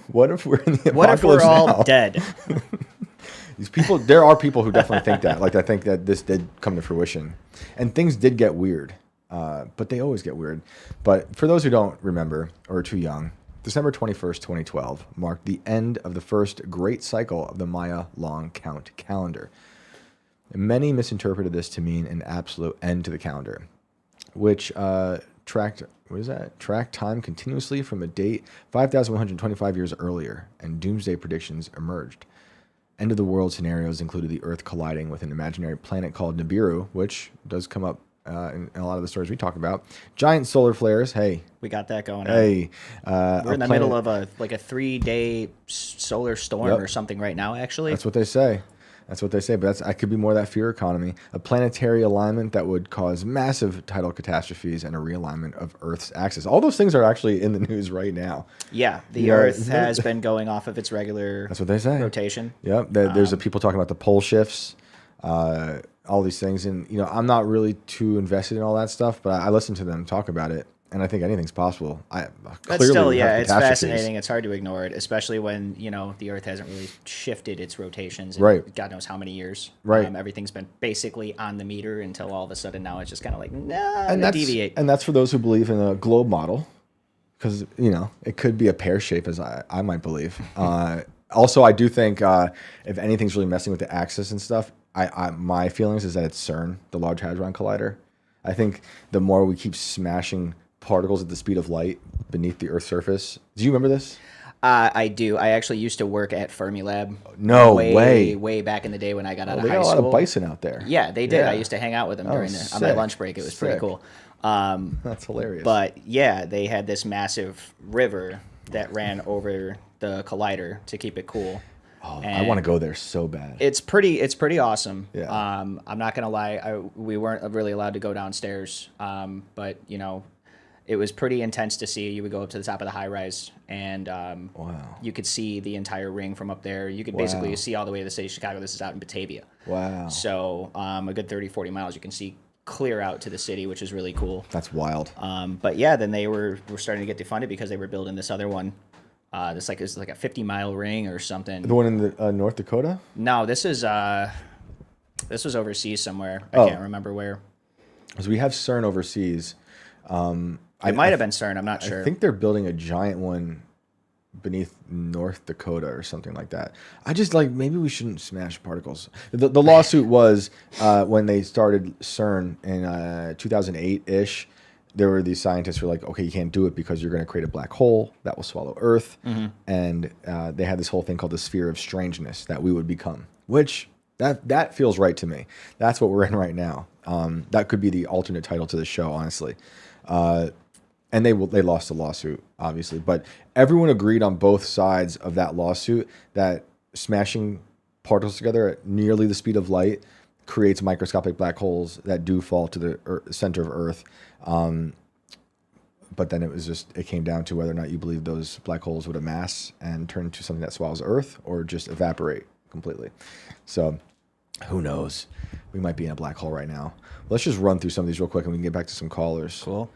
What if we're in the apocalypse What if we're all now? dead? These people, there are people who definitely think that. Like, I think that this did come to fruition. And things did get weird. But they always get weird. But for those who don't remember or are too young, December 21st, 2012 marked the end of the first great cycle of the Maya long count calendar. And many misinterpreted this to mean an absolute end to the calendar, which tracked time continuously from a date 5,125 years earlier, and doomsday predictions emerged. End of the world scenarios included the Earth colliding with an imaginary planet called Nibiru, which does come up in a lot of the stories we talk about. Giant solar flares. Hey, We got that going on. hey. We're in the middle of a 3-day solar storm Yep. or something right now, actually. That's what they say. That's what they say. But I could be more of that fear economy. A planetary alignment that would cause massive tidal catastrophes and a realignment of Earth's axis. All those things are actually in the news right now. Yeah, the You know, Earth isn't it? has been going off of its regular That's what they say. rotation. Yep. There's the people talking about the pole shifts, all these things. And, I'm not really too invested in all that stuff, but I listen to them talk about it. And I think anything's possible. But Clearly still, we have it's catastrophes. fascinating. It's hard to ignore it, especially when, the Earth hasn't really shifted its rotations in Right. God knows how many years. Right. Everything's been basically on the meter until all of a sudden now it's just kind of like, nah, And deviate. And that's for those who believe in a globe model, because it could be a pear shape, as I might believe. Also, I do think if anything's really messing with the axis and stuff, my feelings is that it's CERN, the Large Hadron Collider. I think the more we keep smashing particles at the speed of light beneath the Earth's surface. Do you remember this? I do. I actually used to work at Fermilab. No way. Way back in the day when I got out of They high got a school. lot of bison out there. Yeah, they did. Yeah. I used to hang out with them on my sick. lunch break. It was pretty Sick. cool. That's hilarious. But yeah, they had this massive river that ran over the collider to keep it cool. I want to go there so bad. It's pretty awesome. Yeah. I'm not gonna lie. We weren't really allowed to go downstairs. But it was pretty intense to see. You would go up to the top of the high rise, and Wow. you could see the entire ring from up there. You could Wow. basically see all the way to the city of Chicago. This is out in Batavia. Wow. So a good 30, 40 miles, you can see clear out to the city, which is really cool. That's wild. But yeah, then they were starting to get defunded because they were building this other one. It's like a 50-mile ring or something. The one in the North Dakota? No, this was overseas somewhere. I Oh. can't remember where. Because we have CERN overseas. It might have been CERN. I'm not sure. I think they're building a giant one beneath North Dakota or something like that. I just maybe we shouldn't smash particles. The lawsuit was when they started CERN in 2008-ish. There were these scientists who were like, okay, you can't do it because you're going to create a black hole that will swallow Earth. And they had this whole thing called the sphere of strangeness that we would become, which that feels right to me. That's what we're in right now. That could be the alternate title to the show, honestly. And they lost the lawsuit, obviously. But everyone agreed on both sides of that lawsuit that smashing particles together at nearly the speed of light creates microscopic black holes that do fall to the center of Earth. But then it came down to whether or not you believe those black holes would amass and turn into something that swallows Earth or just evaporate completely. So who knows? We might be in a black hole right now. Let's just run through some of these real quick and we can get back to some callers. Cool.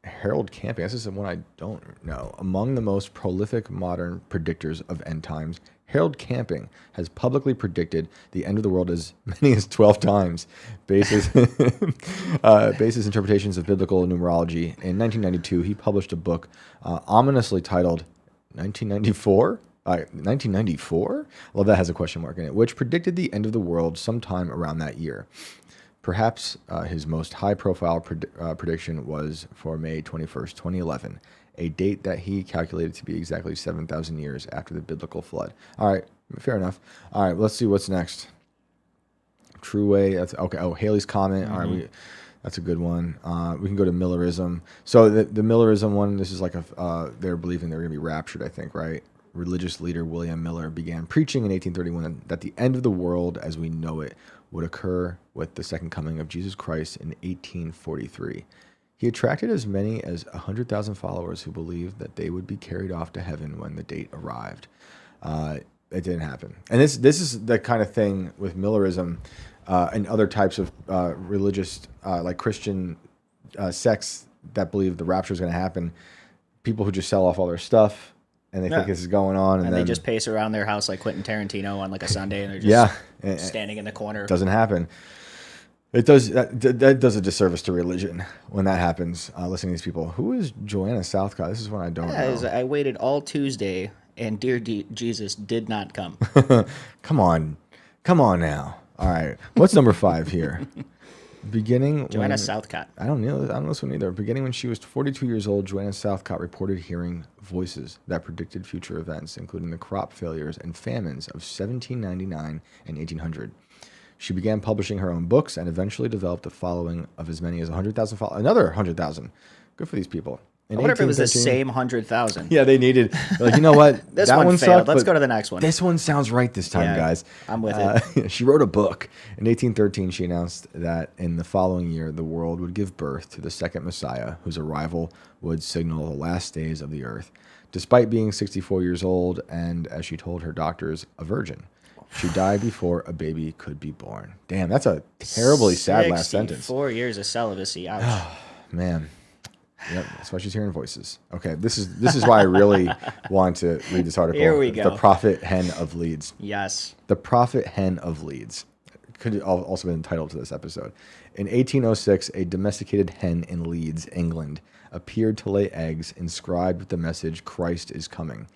Harold Camping, this is the one I don't know. Among the most prolific modern predictors of end times, Harold Camping has publicly predicted the end of the world as many as 12 times, basis interpretations of biblical numerology. In 1992, he published a book ominously titled 1994? 1994? I love that has a question mark in it, which predicted the end of the world sometime around that year. Perhaps his most high-profile prediction was for May 21st, 2011, a date that he calculated to be exactly 7,000 years after the biblical flood. All right, fair enough. All right, let's see what's next. True Way. That's okay. Oh, Haley's comment. All right, that's a good one. We can go to Millerism. So the Millerism one, this is like they're believing they're going to be raptured, I think, right? Religious leader William Miller began preaching in 1831 that the end of the world as we know it would occur with the second coming of Jesus Christ in 1843. He attracted as many as 100,000 followers who believed that they would be carried off to heaven when the date arrived. It didn't happen. And this is the kind of thing with Millerism and other types of religious, like Christian sects that believe the rapture is going to happen. People who just sell off all their stuff and they think this is going on, and And then they just pace around their house like Quentin Tarantino on like a Sunday, and they're just standing in the corner. It doesn't happen. It does that does a disservice to religion when that happens. Listening to these people, who is Joanna Southcott? This is one I don't know. I waited all Tuesday, and dear Jesus did not come. Come on now. All right, what's number 5 here? Beginning Joanna when, Southcott. I don't know this one either. Beginning when she was 42 years old, Joanna Southcott reported hearing voices that predicted future events, including the crop failures and famines of 1799 and 1800. She began publishing her own books and eventually developed a following of as many as 100,000 followers. Another 100,000. Good for these people. I wonder if it was the same 100,000. Yeah, they needed. Like, you know what? This that one failed. sucked, Let's but go to the next one. This one sounds right this time, Yeah, guys. I'm with it. She wrote a book. In 1813, she announced that in the following year, the world would give birth to the second Messiah, whose arrival would signal the last days of the earth. Despite being 64 years old and, as she told her doctors, a virgin, she died before a baby could be born. Damn, that's a terribly sad last sentence. 4 years of celibacy. Ouch. Man. Yep, that's why she's hearing voices. Okay, this is why I really want to read this article. Here we go. The Prophet Hen of Leeds. Yes. The Prophet Hen of Leeds. Could also been entitled to this episode. In 1806, a domesticated hen in Leeds, England, appeared to lay eggs inscribed with the message, "Christ is coming."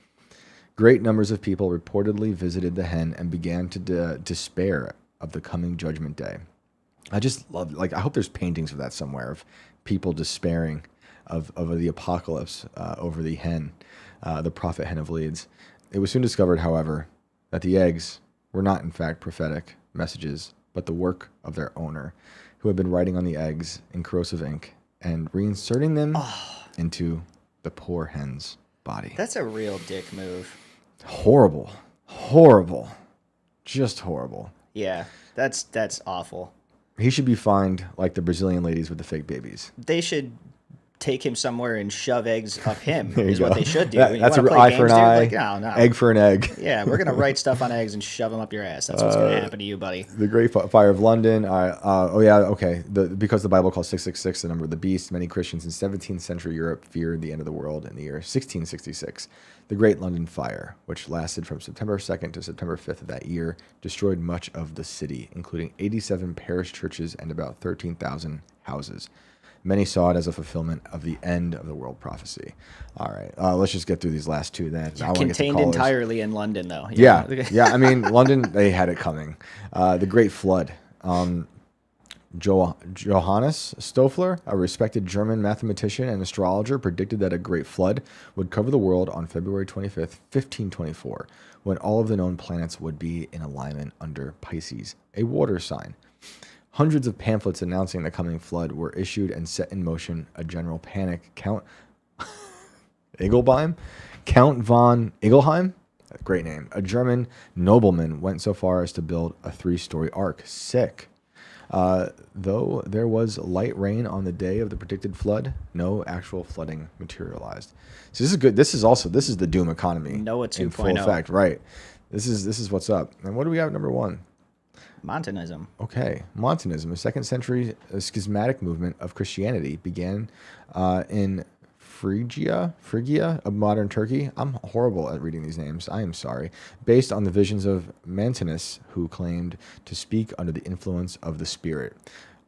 Great numbers of people reportedly visited the hen and began to despair of the coming judgment day. I just love, like, I hope there's paintings of that somewhere, of people despairing of the apocalypse over the hen, the Prophet Hen of Leeds. It was soon discovered, however, that the eggs were not in fact prophetic messages, but the work of their owner, who had been writing on the eggs in corrosive ink and reinserting them into the poor hen's body. That's a real dick move. Horrible. Just horrible. Yeah, that's awful. He should be fined like the Brazilian ladies with the fake babies. They should take him somewhere and shove eggs up him. There you is go. what they should do. That's an an eye for an eye, like, no. egg for an egg. Yeah, we're gonna write stuff on eggs and shove them up your ass. That's what's gonna happen to you, buddy. The Great Fire of London. Because the Bible calls 666 the number of the beast, many Christians in 17th century Europe feared the end of the world in the year 1666. The Great London Fire, which lasted from September 2nd to September 5th of that year, destroyed much of the city, including 87 parish churches and about 13,000 houses. Many saw it as a fulfillment of the end of the world prophecy. All right, let's just get through these last two then. I wanna get to Contained callers. entirely in London, though. Yeah. I mean, London, they had it coming. The Great Flood. Johannes Stoffler, a respected German mathematician and astrologer, predicted that a great flood would cover the world on February 25th, 1524, when all of the known planets would be in alignment under Pisces, a water sign. Hundreds of pamphlets announcing the coming flood were issued and set in motion a general panic. Count von Igelheim, great name, a German nobleman, went so far as to build a 3-story ark. Sick. Though there was light rain on the day of the predicted flood, no actual flooding materialized. So this is good. This is the doom economy. Noah in full 2.0. effect. Right. This is what's up. And what do we have at number 1? Montanism. Okay, Montanism, a 2nd century schismatic movement of Christianity, began in Phrygia of modern Turkey. I'm horrible at reading these names. I am sorry. Based on the visions of Montanus, who claimed to speak under the influence of the Spirit.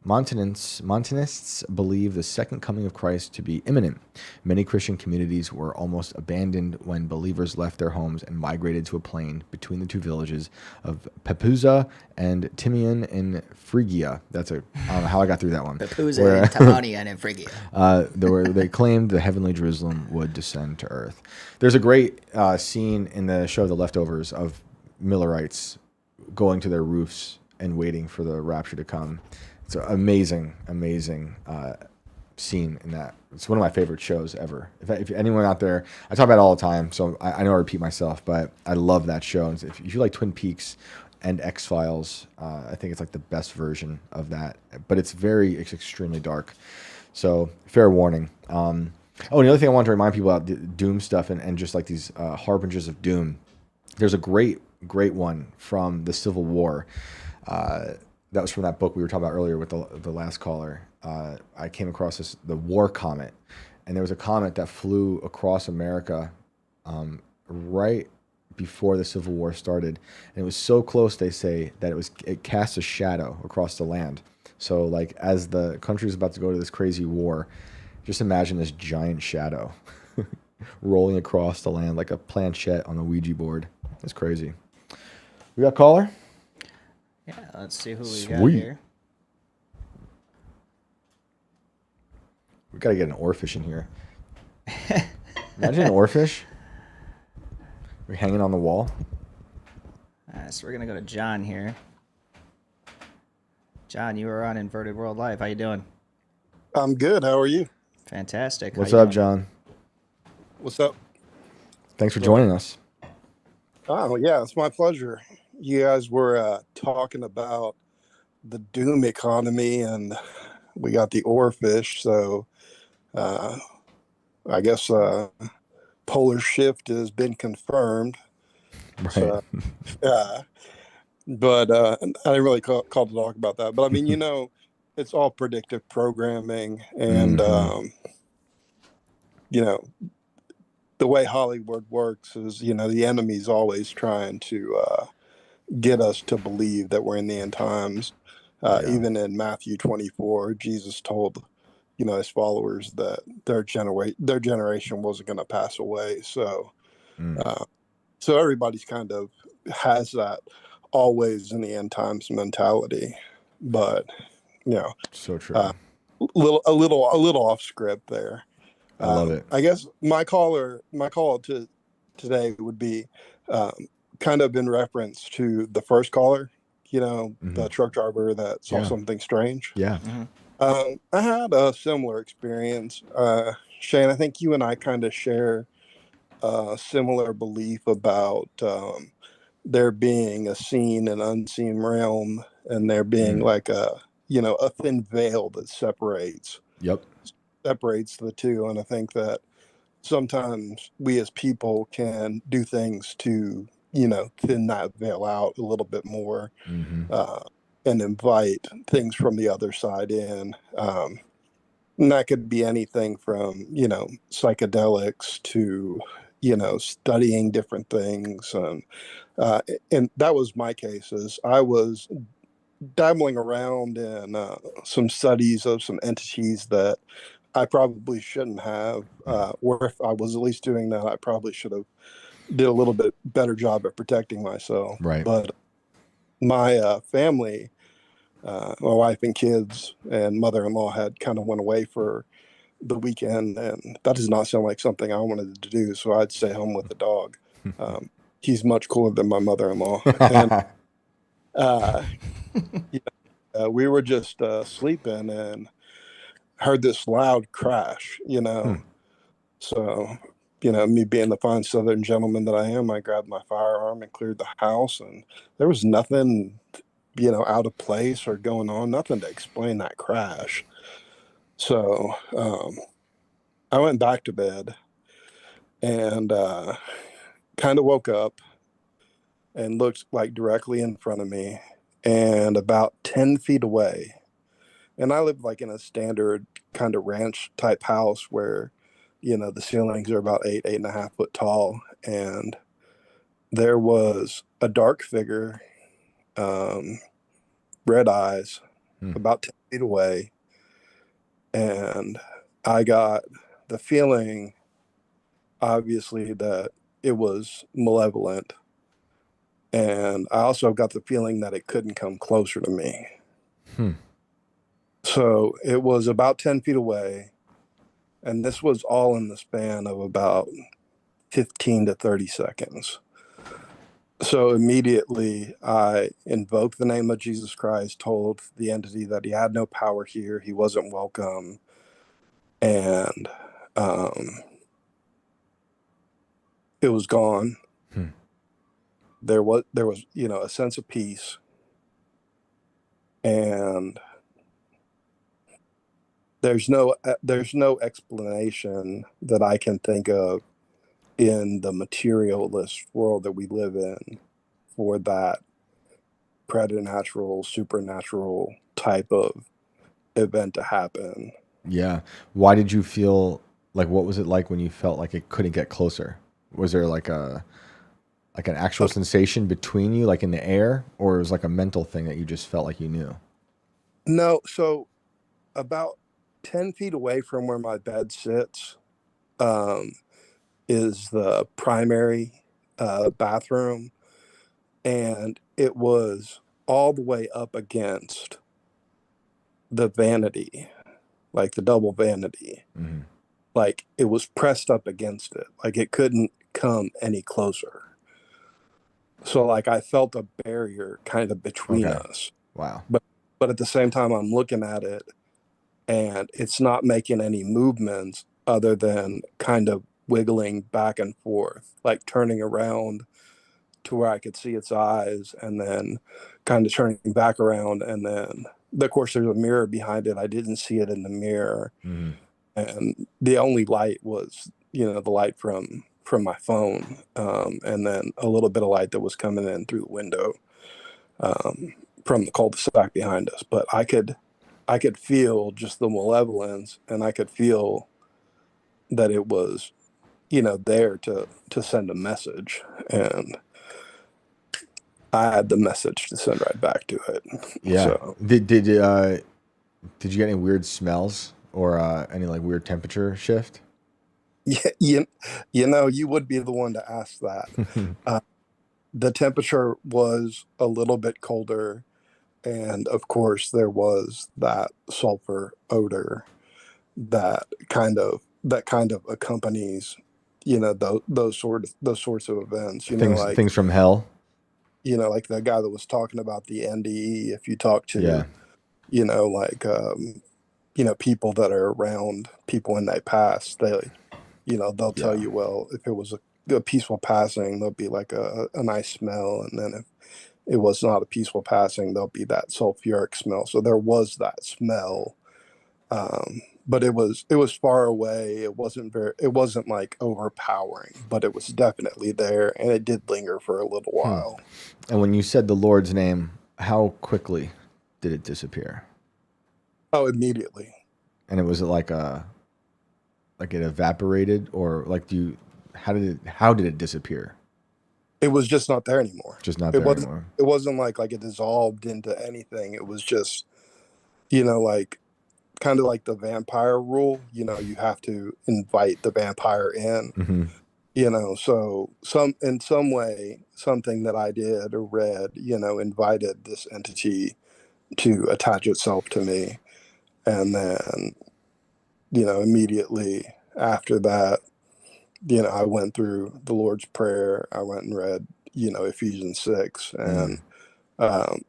Montanists believe the second coming of Christ to be imminent. Many Christian communities were almost abandoned when believers left their homes and migrated to a plain between the two villages of Pepuza and Timian in Phrygia. I don't know how I got through that one. Pepuza and Tamanian and Phrygia. They claimed the heavenly Jerusalem would descend to earth. There's a great scene in the show The Leftovers of Millerites going to their roofs and waiting for the rapture to come. It's an amazing scene in that. It's one of my favorite shows ever. If anyone out there, I talk about it all the time, so I know I repeat myself, but I love that show. And if you like Twin Peaks and X-Files, I think it's like the best version of that. But it's extremely dark. So fair warning. And the other thing I want to remind people about the Doom stuff and just like these harbingers of doom. There's a great one from the Civil War. That was from that book we were talking about earlier with the last caller. I came across the War Comet, and there was a comet that flew across America right before the Civil War started, and it was so close, they say, that it cast a shadow across the land. So like as the country is about to go to this crazy war, just imagine this giant shadow rolling across the land like a planchette on a Ouija board. It's crazy. We got a caller? Yeah, let's see who we got Sweet. here. We gotta get an oarfish in here. Imagine an oarfish. We're hanging on the wall. So we're gonna go to John here. John, you are on Inverted World Live. How you doing? I'm good. How are you? Fantastic. What's How you up, doing? John? What's up? Thanks for joining us. Oh, yeah, it's my pleasure. You guys were talking about the doom economy, and we got the oarfish. So I guess polar shift has been confirmed. Right. So, but I didn't really call to talk about that. But I mean, it's all predictive programming, and the way Hollywood works is, the enemy's always trying to get us to believe that we're in the end times. Even in Matthew 24, Jesus told, his followers that their generation wasn't going to pass away. So, so everybody's kind of has that always in the end times mentality, but So true. a little off script there. I love it. I guess my call to today would be kind of in reference to the first caller, the truck driver that saw something strange. Yeah. I had a similar experience. Shane, I think you and I kind of share a similar belief about there being a seen and unseen realm, and there being like a thin veil that separates the two. And I think that sometimes we as people can do things to, thin that veil out a little bit more, and invite things from the other side in. And that could be anything from, psychedelics to, studying different things. And that was my case. Is I was dabbling around in some studies of some entities that I probably shouldn't have, or if I was at least doing that, I probably should have did a little bit better job at protecting myself. Right. But my family, my wife and kids and mother-in-law had kind of went away for the weekend, and that does not sound like something I wanted to do. So I'd stay home with the dog. He's much cooler than my mother-in-law. And we were just sleeping and heard this loud crash, So, me being the fine Southern gentleman that I am, I grabbed my firearm and cleared the house, and there was nothing, out of place or going on, nothing to explain that crash. So, I went back to bed and kind of woke up and looked like directly in front of me and about 10 feet away. And I live like in a standard kind of ranch type house where, the ceilings are about 8.5 foot tall. And there was a dark figure, red eyes, about 10 feet away. And I got the feeling, obviously, that it was malevolent. And I also got the feeling that it couldn't come closer to me. So it was about 10 feet away. And this was all in the span of about 15 to 30 seconds. So immediately I invoked the name of Jesus Christ, told the entity that he had no power here, he wasn't welcome. And it was gone. There was, a sense of peace. And there's no explanation that I can think of in the materialist world that we live in for that preternatural, supernatural type of event to happen. Yeah. Why did you feel like, what was it like when you felt like it couldn't get closer? Was there like an actual sensation between you, like in the air, or it was like a mental thing that you just felt like you knew? No, so about 10 feet away from where my bed sits um, is the primary bathroom, and it was all the way up against the vanity, like the double vanity. Mm-hmm. Like it was pressed up against it, like it couldn't come any closer. So like I felt a barrier kind of between Okay. us. Wow. But at the same time I'm looking at it and it's not making any movements other than kind of wiggling back and forth, like turning around to where I could see its eyes and then kind of turning back around. And then, of course, there's a mirror behind it. I didn't see it in the mirror. Mm-hmm. And the only light was, the light from my phone, and then a little bit of light that was coming in through the window from the cul-de-sac behind us. But I could feel just the malevolence, and I could feel that it was, there to send a message, and I had the message to send right back to it. Yeah. So Did you get any weird smells or any like weird temperature shift? yeah, you would be the one to ask that. The temperature was a little bit colder, and of course there was that sulfur odor that kind of accompanies those sorts of events, Things from hell. like the guy that was talking about the NDE. If you talk Yeah. to like people that are around people when they pass, they'll tell Yeah. you, well, if it was a peaceful passing, there'll be like a nice smell, and then if it was not a peaceful passing, there'll be that sulfuric smell. So there was that smell, but it was far away. It wasn't like overpowering, but it was definitely there, and it did linger for a little while. And when you said the Lord's name, how quickly did it disappear? Oh, immediately. And it was like it evaporated, or like how did it disappear? It was just not there anymore. Just not It there wasn't. anymore. It wasn't like it dissolved into anything. It was just, like kind of like the vampire rule. You have to invite the vampire in. Mm-hmm. So in some way, something that I did or read, invited this entity to attach itself to me, and then, immediately after that, I went through the Lord's Prayer. I went and read, Ephesians 6, and um,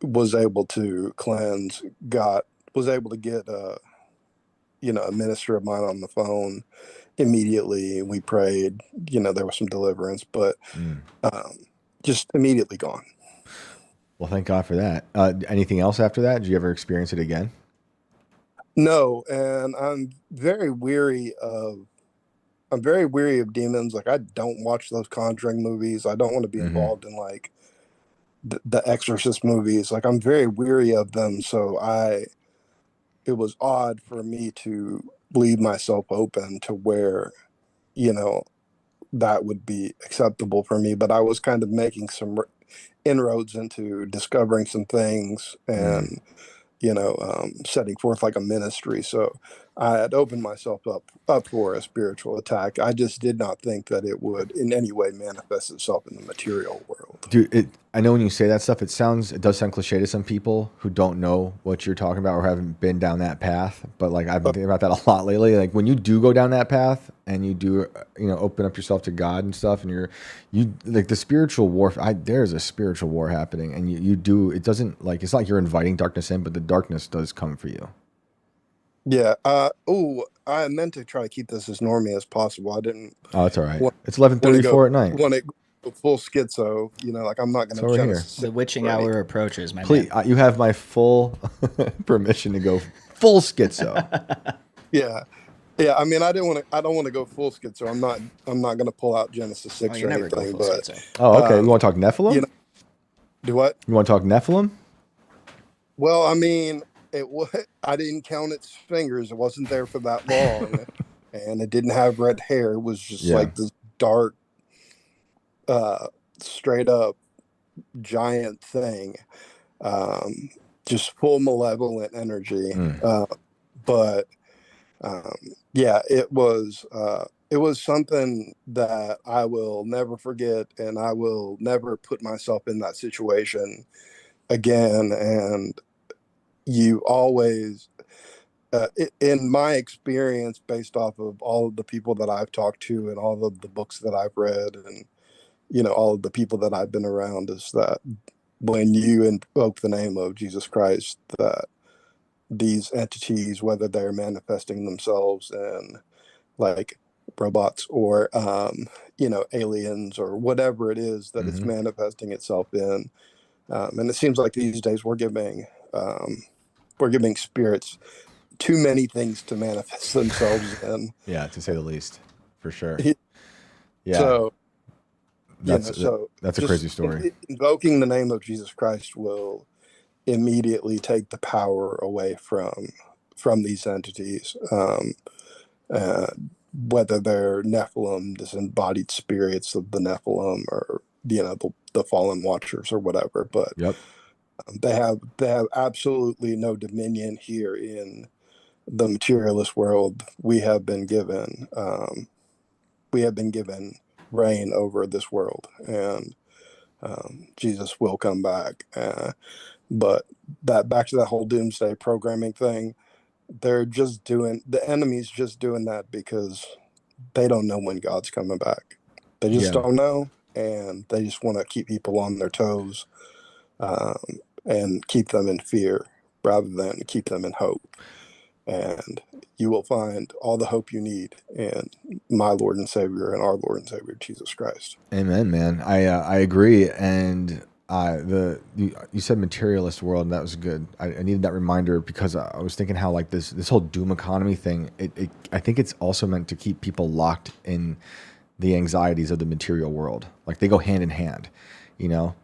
was able to cleanse. Was able to get a minister of mine on the phone immediately. We prayed. There was some deliverance, but just immediately gone. Well, thank God for that. Anything else after that? Did you ever experience it again? No, and I'm very weary of demons. Like, I don't watch those Conjuring movies. I don't want to be Mm-hmm. involved in like the Exorcist movies. Like, I'm very weary of them. So it was odd for me to leave myself open to where, that would be acceptable for me. But I was kind of making some inroads into discovering some things, and setting forth like a ministry. So I had opened myself up for a spiritual attack. I just did not think that it would in any way manifest itself in the material world. Dude, I know when you say that stuff, it does sound cliche to some people who don't know what you're talking about or haven't been down that path. But like, I've been thinking about that a lot lately. Like, when you do go down that path and you do, open up yourself to God and stuff, and you like the spiritual war. There's a spiritual war happening, and you do. It doesn't like, it's not like you're inviting darkness in, but the darkness does come for you. Yeah. I meant to try to keep this as normy as possible. I didn't. Oh, it's all right. It's 11:34 at night. Want to go full schizo, like I'm not going So we're to here. The witching hour approaches, my Please, man. you have my full permission to go full schizo. Yeah. Yeah, I mean, I don't want to go full schizo. I'm not going to pull out Genesis Oh, 6 you or never go anything, full but schizo. Oh, okay. You um, want to talk you Nephilim? know, do what? You want to talk Nephilim? Well, I mean, it was. I didn't count its fingers. It wasn't there for that long, and it didn't have red hair. It was just Yeah. like this dark, uh, straight up giant thing, um, just full malevolent energy. Mm. But um, yeah, it was something that I will never forget, and I will never put myself in that situation again. And you always, in my experience, based off of all of the people that I've talked to and all of the books that I've read, and all of the people that I've been around, is that when you invoke the name of Jesus Christ, that these entities, whether they're manifesting themselves in like robots or aliens or whatever it is that it's Mm-hmm. manifesting itself in, and it seems like these days we're giving spirits too many things to manifest themselves in. Yeah, to say the least, for sure. Yeah, So that's that's a crazy just story. invoking the name of Jesus Christ will immediately take the power away from these entities, uh, whether they're Nephilim, disembodied spirits of the Nephilim, or the fallen watchers or whatever. But Yep. they have absolutely no dominion here in the materialist world. We have been given reign over this world, and Jesus will come back. But that back to that whole doomsday programming thing, the enemy's just doing that because they don't know when God's coming back. They just Yeah. don't know, and they just want to keep people on their toes, um, and keep them in fear rather than keep them in hope. And you will find all the hope you need in my Lord and Savior and our Lord and Savior Jesus Christ. Amen, man. I agree. And you said materialist world, and that was good. I needed that reminder because I was thinking how like this whole doom economy thing. I think it's also meant to keep people locked in the anxieties of the material world. Like they go hand in hand, you know.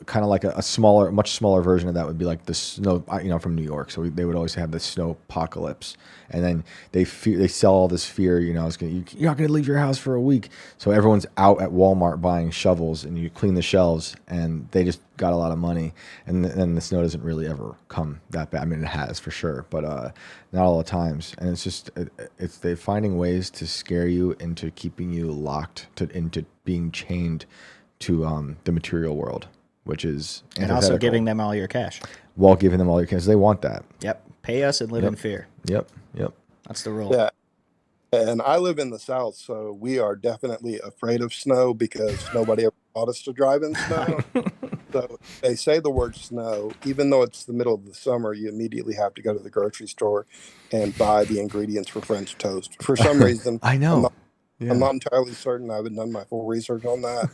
Kind of like a smaller, much smaller version of that would be like the snow, from New York. So they would always have the snow apocalypse, and then they sell all this fear. You're not going to leave your house for a week. So everyone's out at Walmart buying shovels, and you clean the shelves, and they just got a lot of money, and then the snow doesn't really ever come that bad. I mean, it has for sure, but not all the times. And it's just it's they finding ways to scare you into keeping you locked into being chained to the material world, which is And also giving them all your cash. while giving them all your cash. They want that. Yep. Pay us and live in fear. Yep. That's the rule. Yeah. And I live in the South, so we are definitely afraid of snow because nobody ever taught us to drive in snow. So they say the word snow, even though it's the middle of the summer, you immediately have to go to the grocery store and buy the ingredients for French toast. For some reason, I know. I'm not entirely certain. I haven't done my full research on that,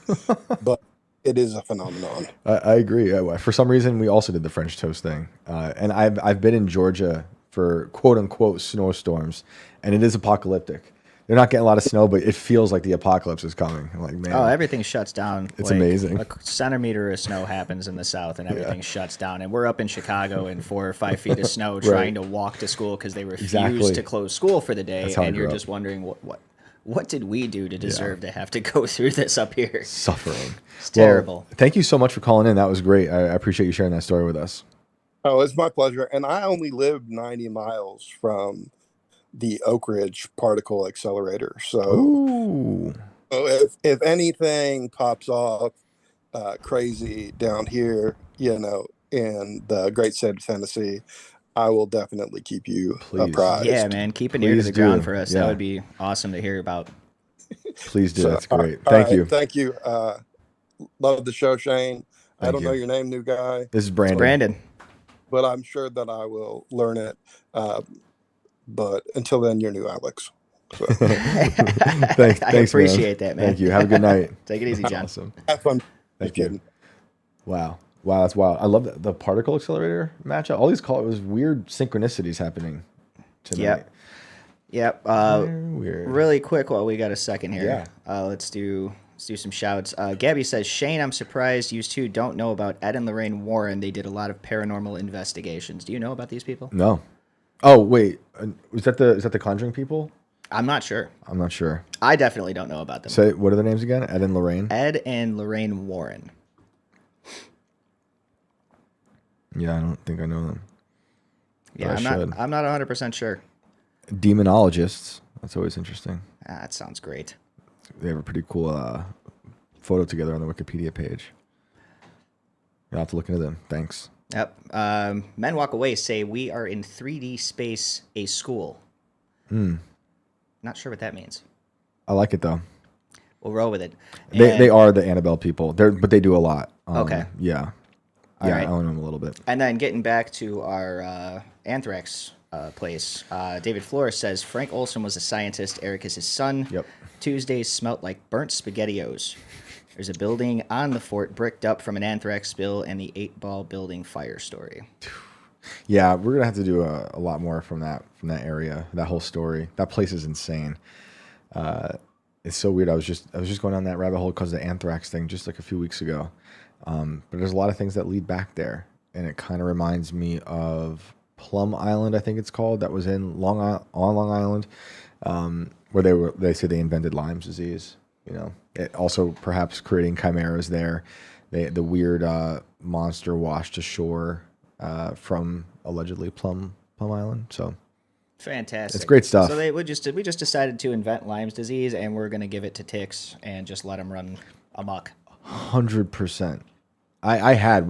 but it is a phenomenon. I agree. For some reason, we also did the French toast thing, and I've been in Georgia for quote unquote snowstorms, and it is apocalyptic. They're not getting a lot of snow, but it feels like the apocalypse is coming. I'm like, man, Oh, everything shuts down. It's amazing. A centimeter of snow happens in the South, and everything shuts down. And we're up in Chicago in 4 or 5 feet of snow, trying to walk to school because they refuse to close school for the day. That's how I And you're grew just wondering what did we do to deserve to have to go through this up here? suffering. It's terrible. Well, thank you so much for calling in. That was great. I appreciate you sharing that story with us. Oh, it's my pleasure. And I only live 90 miles from the Oak Ridge Particle Accelerator. So, Ooh. if anything pops off crazy down here, in the great state of Tennessee, I will definitely keep you apprised. Yeah, man, keep an ear to Please the ground do. for us. Yeah. That would be awesome to hear about. Please do. So, That's great. all Thank right, you. Thank you. Love the show, Shane. I Thank don't know you. your name, new guy, This is Brandon. Brandon. but I'm sure that I will learn it. But until then, you're new, Alex. So, Thanks, I man. appreciate that, man. Thank you. Have a good night. Take it easy, John. Awesome. have fun. Thank Just you. kidding. Wow, that's wild. I love the particle accelerator matchup. All these it was weird synchronicities happening tonight. Yep. Yep. Very weird. Really quick while we got a second here. Yeah. Let's do some shouts. Gabby says, Shane, I'm surprised you two don't know about Ed and Lorraine Warren. They did a lot of paranormal investigations. Do you know about these people? No. Oh wait, is that the Conjuring people? I'm not sure. I'm not sure. I definitely don't know about them. Say what are their names again? Ed and Lorraine. Ed and Lorraine Warren. Yeah, I don't think I know them. Yeah, I'm not 100% sure. Demonologists. That's always interesting. That sounds great. They have a pretty cool photo together on the Wikipedia page. You'll have to look into them. Thanks. Yep. Men Walk Away say we are in 3D space, a school. Not sure what that means. I like it though. We'll roll with it. They are the Annabelle people. But they do a lot. Okay. Yeah. All right. I own them a little bit. And then getting back to our anthrax place, David Flores says Frank Olson was a scientist. Eric is his son. Yep. Tuesdays smelt like burnt SpaghettiOs. There's a building on the fort bricked up from an anthrax spill and the 8-ball building fire story. Yeah, we're gonna have to do a lot more from that area. That whole story. That place is insane. It's so weird. I was just going down that rabbit hole because of the anthrax thing just like a few weeks ago. But there's a lot of things that lead back there, and it kind of reminds me of Plum Island, I think it's called. That was in Long Island, where they say they invented Lyme's disease. You know, it also perhaps creating chimeras there. The weird monster washed ashore from allegedly Plum Island. So fantastic. it's great stuff. So we just decided to invent Lyme's disease, and we're gonna give it to ticks and just let them run amok. 100%.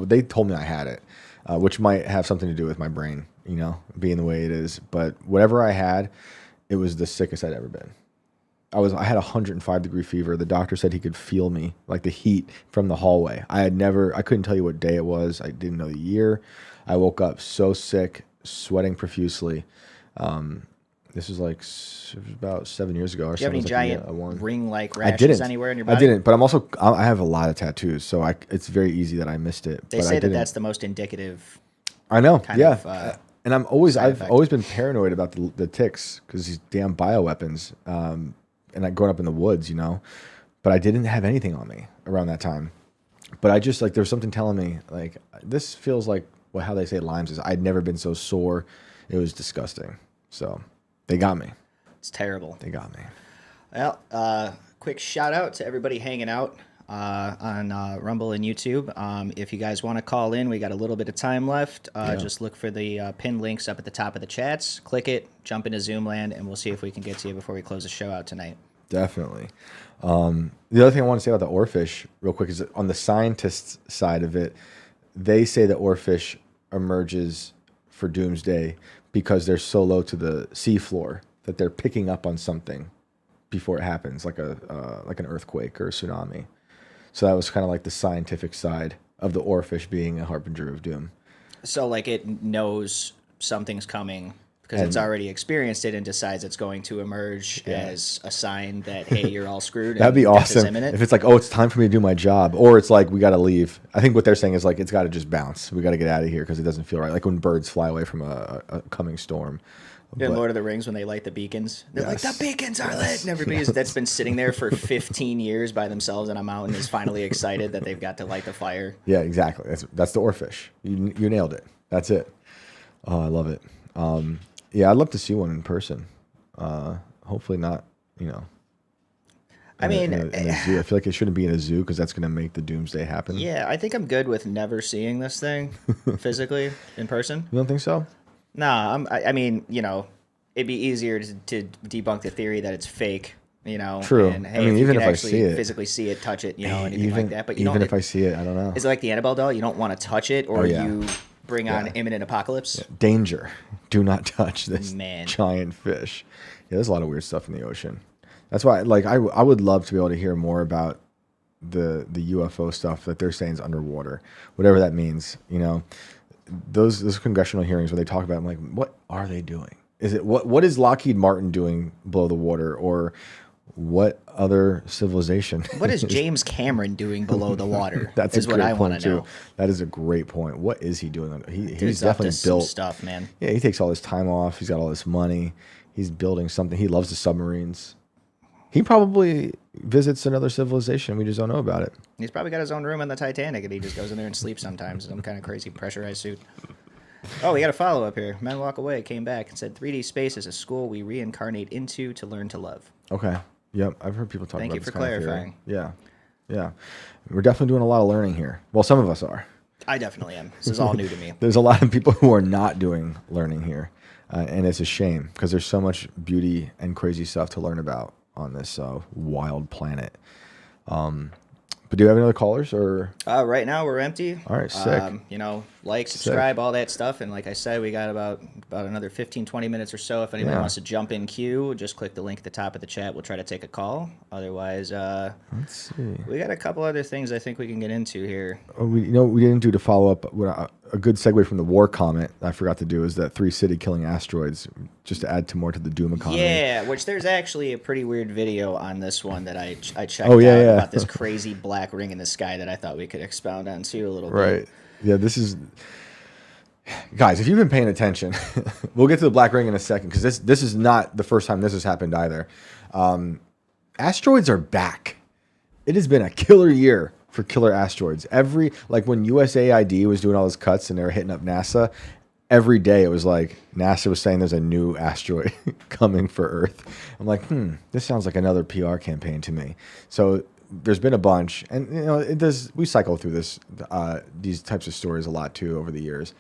They told me I had it, which might have something to do with my brain, you know, being the way it is. But whatever I had, it was the sickest I'd ever been. I had 105-degree fever. The doctor said he could feel me, like the heat from the hallway. I couldn't tell you what day it was. I didn't know the year. I woke up so sick, sweating profusely. This was like about 7 years ago. Or Do you have any giant ring-like rashes anywhere in your body? I didn't, but I have a lot of tattoos, so it's very easy that I missed it. They say that's the most indicative. I know, of, and I've always been paranoid about the ticks because these damn bioweapons. And I growing up in the woods, you know, but I didn't have anything on me around that time. But I just there was something telling me like this feels like how they say Lyme's is. I'd never been so sore. It was disgusting. So they got me. It's terrible. They got me. Well, quick shout out to everybody hanging out on Rumble and YouTube. If you guys want to call in, we got a little bit of time left. Just look for the pinned links up at the top of the chats. Click it, jump into Zoom land, and we'll see if we can get to you before we close the show out tonight. Definitely. The other thing I want to say about the oarfish real quick is that on the scientists' side of it, they say the oarfish emerges for Doomsday because they're so low to the seafloor that they're picking up on something before it happens, like an earthquake or a tsunami. So that was kind of like the scientific side of the oarfish being a harbinger of doom. So like it knows something's coming because it's already experienced it and decides it's going to emerge as a sign that, hey, you're all screwed. That'd be death is awesome imminent. if it's like, oh, it's time for me to do my job, or it's like we got to leave. I think what they're saying is like it's got to just bounce. We got to get out of here because it doesn't feel right. Like when birds fly away from a coming storm. In Lord of the Rings, when they light the beacons, they're like, the beacons are lit, and everybody's that's been sitting there for 15 years by themselves on a mountain is finally excited that they've got to light the fire. Yeah, exactly. That's the oarfish. You nailed it. That's it. Oh, I love it. Yeah, I'd love to see one in person. Hopefully not, you know. In a zoo. I feel like it shouldn't be in a zoo because that's going to make the Doomsday happen. Yeah, I think I'm good with never seeing this thing physically in person. You don't think so? Nah, I mean, you know, it'd be easier to debunk the theory that it's fake, you know. True. And, hey, I mean, if you even can if I actually see it, physically see it, touch it, you know, anything like that. But you even don't. if I see it, I don't know. Is it like the Annabelle doll? You don't want to touch it, or you bring on imminent apocalypse. Yeah. Danger! Do not touch this Man. giant fish. Yeah, there's a lot of weird stuff in the ocean. That's why, like, I would love to be able to hear more about the UFO stuff that they're saying is underwater, whatever that means. You know, those congressional hearings where they talk about, I'm like, what are they doing? Is it what is Lockheed Martin doing below the water, or what other civilization? What is James Cameron doing below the water? That's is a what great I want point to know. too. That is a great point. What is he doing? He's Dude's up definitely to some built stuff, man. Yeah, he takes all his time off. He's got all this money. He's building something. He loves the submarines. He probably visits another civilization. We just don't know about it. He's probably got his own room on the Titanic, and he just goes in there and sleeps sometimes. Some kind of crazy pressurized suit. Oh, we got a follow-up here. Men Walk Away came back and said 3D space is a school we reincarnate into to learn to love. Okay. Yep. I've heard people talk Thank about you this for kind of theory. clarifying. Yeah. Yeah. We're definitely doing a lot of learning here. Well, some of us are. I definitely am. This is all new to me. There's a lot of people who are not doing learning here. And it's a shame because there's so much beauty and crazy stuff to learn about on this wild planet. But do you have any other callers or? Right now we're empty. All right, sick. Like, subscribe, all that stuff. And like I said, we got about another 15, 20 minutes or so. If anybody wants to jump in queue, just click the link at the top of the chat. We'll try to take a call. Otherwise, let's see. We got a couple other things I think we can get into here. We didn't do to follow up. A good segue from the war comment I forgot to do is that 3 city killing asteroids, just to add more to the doom economy. Yeah, which there's actually a pretty weird video on this one that I checked out about this crazy black ring in the sky that I thought we could expound on too a little bit. Right. Yeah, this is... Guys, if you've been paying attention, we'll get to the black ring in a second because this is not the first time this has happened either. Asteroids are back. It has been a killer year for killer asteroids. When USAID was doing all those cuts and they were hitting up NASA, every day it was like NASA was saying there's a new asteroid coming for Earth. I'm like, this sounds like another PR campaign to me. So there's been a bunch, and we cycle through these types of stories a lot too over the years.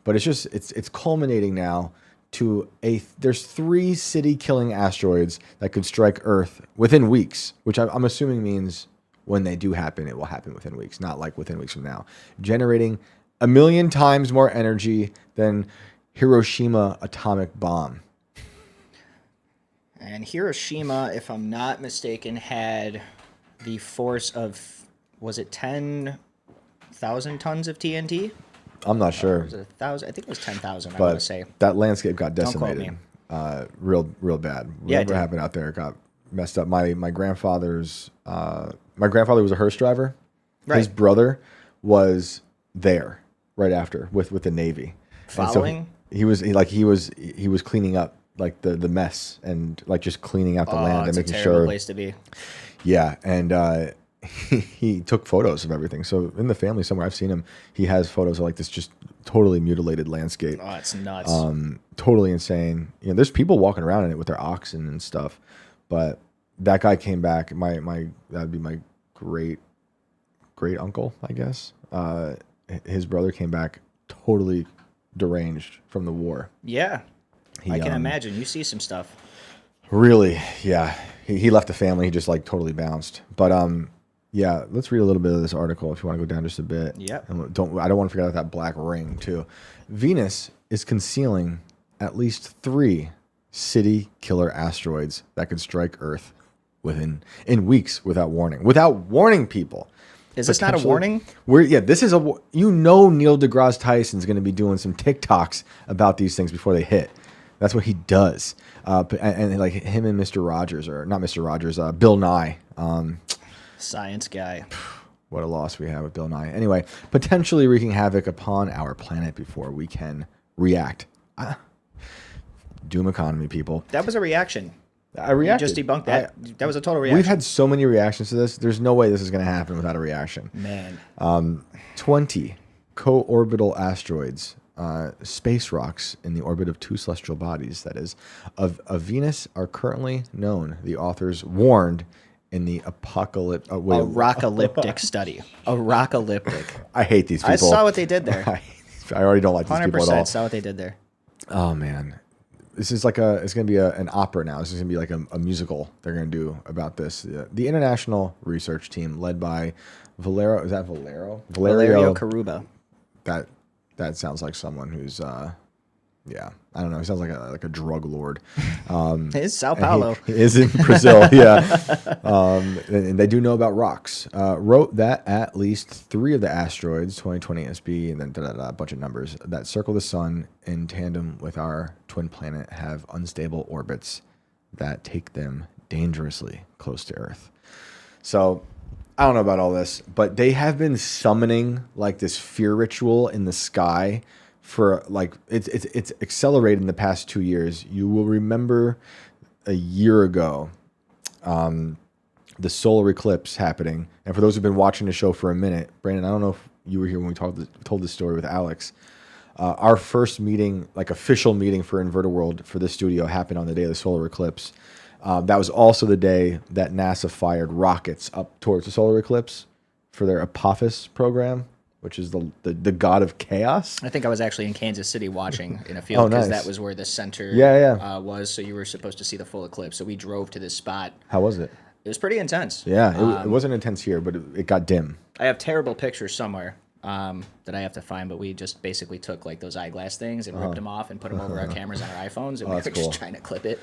But it's culminating now to there's 3 city killing asteroids that could strike Earth within weeks, which I'm assuming means when they do happen, it will happen within weeks, not like within weeks from now, generating 1 million times more energy than Hiroshima atomic bomb. And Hiroshima, if I'm not mistaken, had the force of, was it 10,000 tons of TNT? I'm not sure. Was it 1,000? I think it was 10,000, I but want to say. That landscape got Don't quote decimated me. real bad. Yeah, Whatever happened out there got messed up. My grandfather was a hearse driver. Right. His brother was there right after with the Navy. Following? And so he was cleaning up like the mess and like just cleaning out the land and making it's a sure. terrible place to be. Yeah, and he took photos of everything. So in the family somewhere, I've seen him. He has photos of like this just totally mutilated landscape. Oh, it's nuts. Totally insane. There's people walking around in it with their oxen and stuff. But that guy came back. That'd be my great uncle, I guess. His brother came back totally deranged from the war. Yeah, I can imagine. You see some stuff. Really, yeah. He left the family. He just like totally bounced. But yeah. Let's read a little bit of this article if you want to go down just a bit. Yep. And I don't want to forget about that black ring too. Venus is concealing at least 3 city killer asteroids that could strike Earth in weeks without warning. Without warning people. Is this not a warning? This is Neil deGrasse Tyson's going to be doing some TikToks about these things before they hit. That's what he does. And like him and Mr. Rogers, or not Mr. Rogers, Bill Nye. Science guy. What a loss we have with Bill Nye. Anyway, potentially wreaking havoc upon our planet before we can react. Doom economy, people. That was a reaction. I reacted. You just debunked that. That was a total reaction. We've had so many reactions to this. There's no way this is going to happen without a reaction. Man. 20 co-orbital asteroids, space rocks in the orbit of 2 celestial bodies, that is, of Venus, are currently known. The authors warned in the apocalypse. A rockalyptic study. A rockalyptic. I hate these people. I saw what they did there. I already don't like these people at all. 100% saw what they did there. Oh man, this is like it's going to be an opera now. This is going to be like a musical they're going to do about this. The international research team led by Valerio. Is that Valerio? Valerio Caruba. That sounds like someone who's yeah, I don't know. He sounds like a drug lord. It's Sao Paulo. He is in Brazil, yeah. And they do know about rocks. Wrote that at least 3 of the asteroids, 2020 SB, and then a bunch of numbers, that circle the sun in tandem with our twin planet have unstable orbits that take them dangerously close to Earth. So I don't know about all this, but they have been summoning like this fear ritual in the sky for like it's accelerated in the past 2 years. You will remember a year ago, the solar eclipse happening. And for those who've been watching the show for a minute, Brandon, I don't know if you were here when we told this story with Alex. Our first meeting, like official meeting for Inverted World for this studio, happened on the day of the solar eclipse. That was also the day that NASA fired rockets up towards the solar eclipse for their Apophis program, which is the god of chaos. I think I was actually in Kansas City watching in a field because that was where the center was. So you were supposed to see the full eclipse. So we drove to this spot. How was it? It was pretty intense. Yeah, it wasn't intense here, but it got dim. I have terrible pictures somewhere that I have to find, but we just basically took like those eyeglass things and ripped them off and put them over our cameras on our iPhones, and we were just trying to clip it.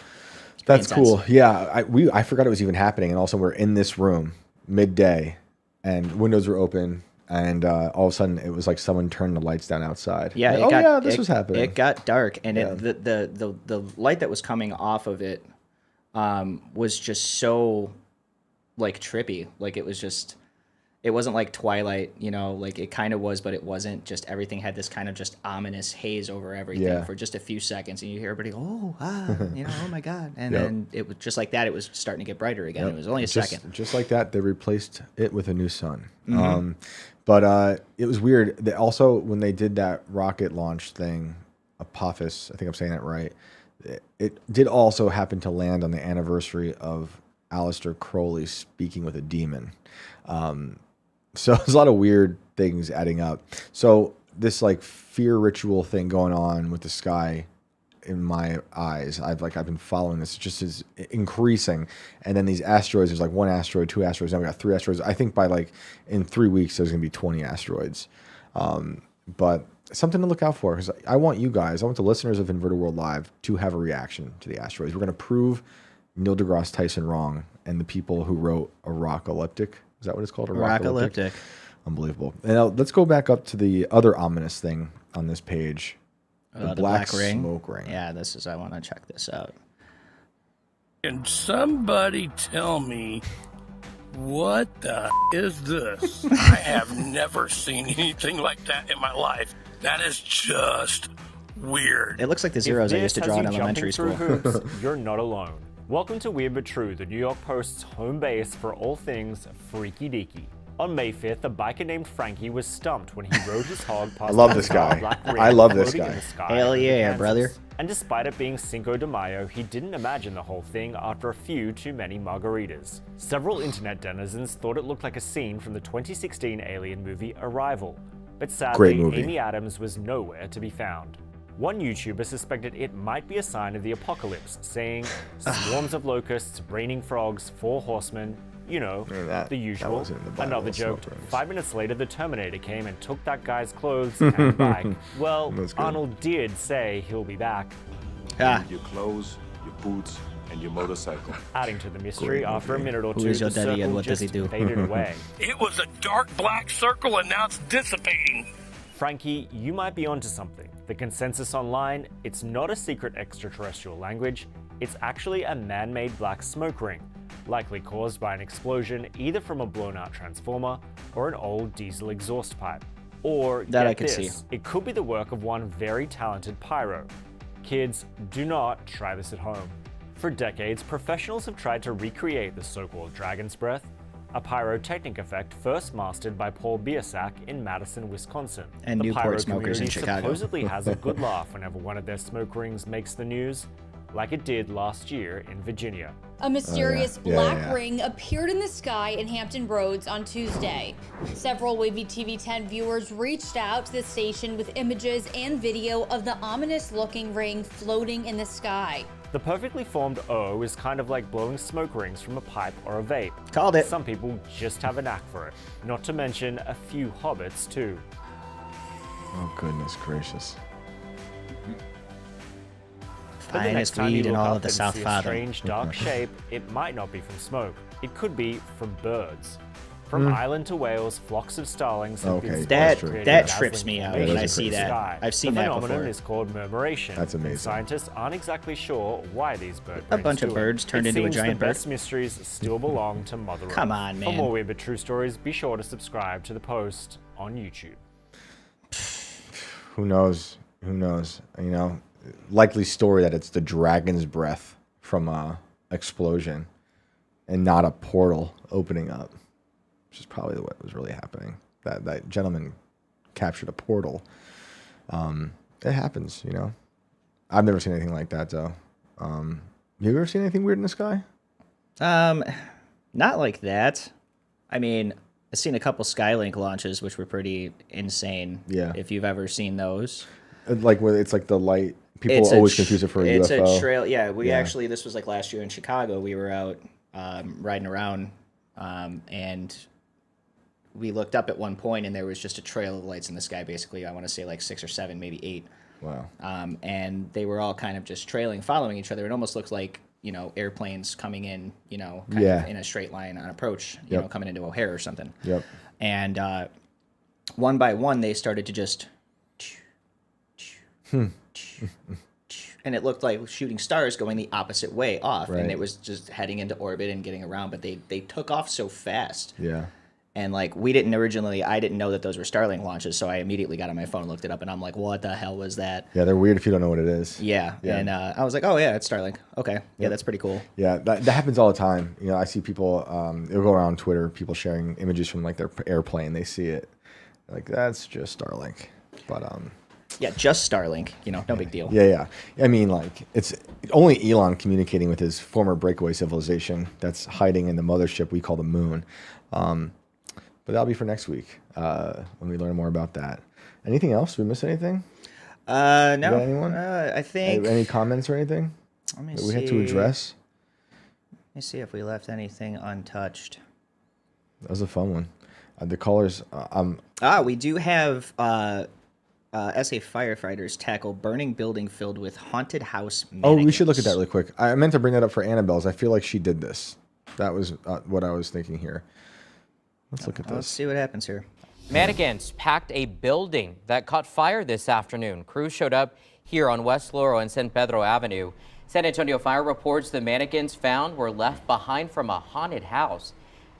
That's cool. Yeah, I forgot it was even happening, and also we're in this room midday, and windows were open, and all of a sudden it was like someone turned the lights down outside. Yeah, like, this was happening. It got dark, and the light that was coming off of it was just so like trippy. Like it wasn't like Twilight, you know, like it kind of was, but it wasn't. Just everything had this kind of just ominous haze over everything for just a few seconds, and you hear everybody, oh my God. And then it was just like that. It was starting to get brighter again. It was only a second. Just like that, they replaced it with a new sun. But it was weird. They also, when they did that rocket launch thing, Apophis, I think I'm saying that right, it did also happen to land on the anniversary of Aleister Crowley speaking with a demon. So there's a lot of weird things adding up. So this like fear ritual thing going on with the sky in my eyes, I've been following this, just is increasing. And then these asteroids, there's like 1 asteroid, 2 asteroids, now we got 3 asteroids. I think by like in 3 weeks there's gonna be 20 asteroids. But something to look out for, because I want you guys, I want the listeners of Inverted World Live to have a reaction to the asteroids. We're gonna prove Neil deGrasse Tyson wrong and the people who wrote a rockalyptic. Is that what it's called? A rockalyptic. Unbelievable. And now let's go back up to the other ominous thing on this page. The black smoke ring. Yeah, I want to check this out. Can somebody tell me what the is this? I have never seen anything like that in my life. That is just weird. It looks like the zeros I used to draw in elementary school. Hoops, you're not alone. Welcome to Weird But True, the New York Post's home base for all things freaky deaky. On May 5th, a biker named Frankie was stumped when he rode his hog past I love this guy. I love this guy. Hell yeah, brother. And despite it being Cinco de Mayo, he didn't imagine the whole thing after a few too many margaritas. Several internet denizens thought it looked like a scene from the 2016 alien movie Arrival. But sadly, Amy Adams was nowhere to be found. One YouTuber suspected it might be a sign of the apocalypse, saying, swarms of locusts, raining frogs, 4 horsemen, you know, the usual. Another joke. 5 minutes later, the Terminator came and took that guy's clothes and bike. Well, Arnold did say he'll be back. Your clothes, your boots, and your motorcycle. Adding to the mystery, after a minute or two, your daddy and what does he do? Faded away. It was a dark black circle and now it's dissipating. Frankie, you might be onto something. The consensus online, it's not a secret extraterrestrial language, it's actually a man-made black smoke ring, likely caused by an explosion either from a blown-out transformer or an old diesel exhaust pipe. Or, that get I can this, see. It could be the work of one very talented pyro. Kids, do not try this at home. For decades, professionals have tried to recreate the so-called dragon's breath, a pyrotechnic effect first mastered by Paul Biersack in Madison, Wisconsin. And the Newport pyro smokers in community Chicago. supposedly has a good laugh whenever one of their smoke rings makes the news, like it did last year in Virginia. A mysterious black ring appeared in the sky in Hampton Roads on Tuesday. Several Wavy TV 10 viewers reached out to the station with images and video of the ominous-looking ring floating in the sky. The perfectly formed O is kind of like blowing smoke rings from a pipe or a vape. Called it. Some people just have a knack for it. Not to mention a few hobbits too. Oh goodness gracious. But the next Finest time you weed in look all up of the and South see a Father. strange dark shape, it might not be from smoke. It could be from birds. From Ireland to Wales, flocks of starlings have been spotted that creating trips me out dazzling when I see formations in the that. sky. I've seen the that phenomenon before. is called murmuration. That's amazing. Scientists aren't exactly sure why these birds A bunch of birds turned into a giant the bird. best mysteries still belong to Mother Earth. Come on, man. For more Weird But True stories, be sure to subscribe to the post on YouTube. Who knows? Who knows? You know, likely story that it's the dragon's breath from a explosion and not a portal opening up, which is probably what was really happening. That gentleman captured a portal. It happens, you know. I've never seen anything like that though. Have you ever seen anything weird in the sky? Not like that. I mean, I've seen a couple Skylink launches, which were pretty insane. Yeah. If you've ever seen those. Like where it's like the light. People always confuse it for a UFO. It's a trail. Yeah, we actually, this was like last year in Chicago. We were out riding around, and we looked up at one point, and there was just a trail of lights in the sky. Basically, I want to say like 6 or 7, maybe 8. Wow. And they were all kind of just trailing, following each other. It almost looks like, you know, airplanes coming in, you know, kind of in a straight line on approach, you know, coming into O'Hare or something. Yep. And one by one, they started to just... and it looked like shooting stars going the opposite way off. Right. And it was just heading into orbit and getting around. But they took off so fast. Yeah. And like I didn't know that those were Starlink launches, so I immediately got on my phone and looked it up, and I'm like, what the hell was that? Yeah, they're weird if you don't know what it is. Yeah. And I was like, oh yeah, it's Starlink. Okay, yeah, that's pretty cool. Yeah, that happens all the time. You know, I see people, it'll go around Twitter, people sharing images from like their airplane, they see it. Like, that's just Starlink. But yeah, just Starlink, you know, no big deal. Yeah. I mean, like, it's only Elon communicating with his former breakaway civilization that's hiding in the mothership we call the moon. But that'll be for next week when we learn more about that. Anything else? Did we miss anything? No. You got anyone? I think... Any comments or anything Let me that we had to address? Let me see if we left anything untouched. That was a fun one. The callers... we do have SA firefighters tackle burning building filled with haunted house mannequins. Oh, we should look at that really quick. I meant to bring that up for Annabelle's. I feel like she did this. That was what I was thinking here. Let's look at this. Let's see what happens here. Mannequins packed a building that caught fire this afternoon. Crews showed up here on West Laurel and San Pedro Avenue. San Antonio Fire reports the mannequins found were left behind from a haunted house.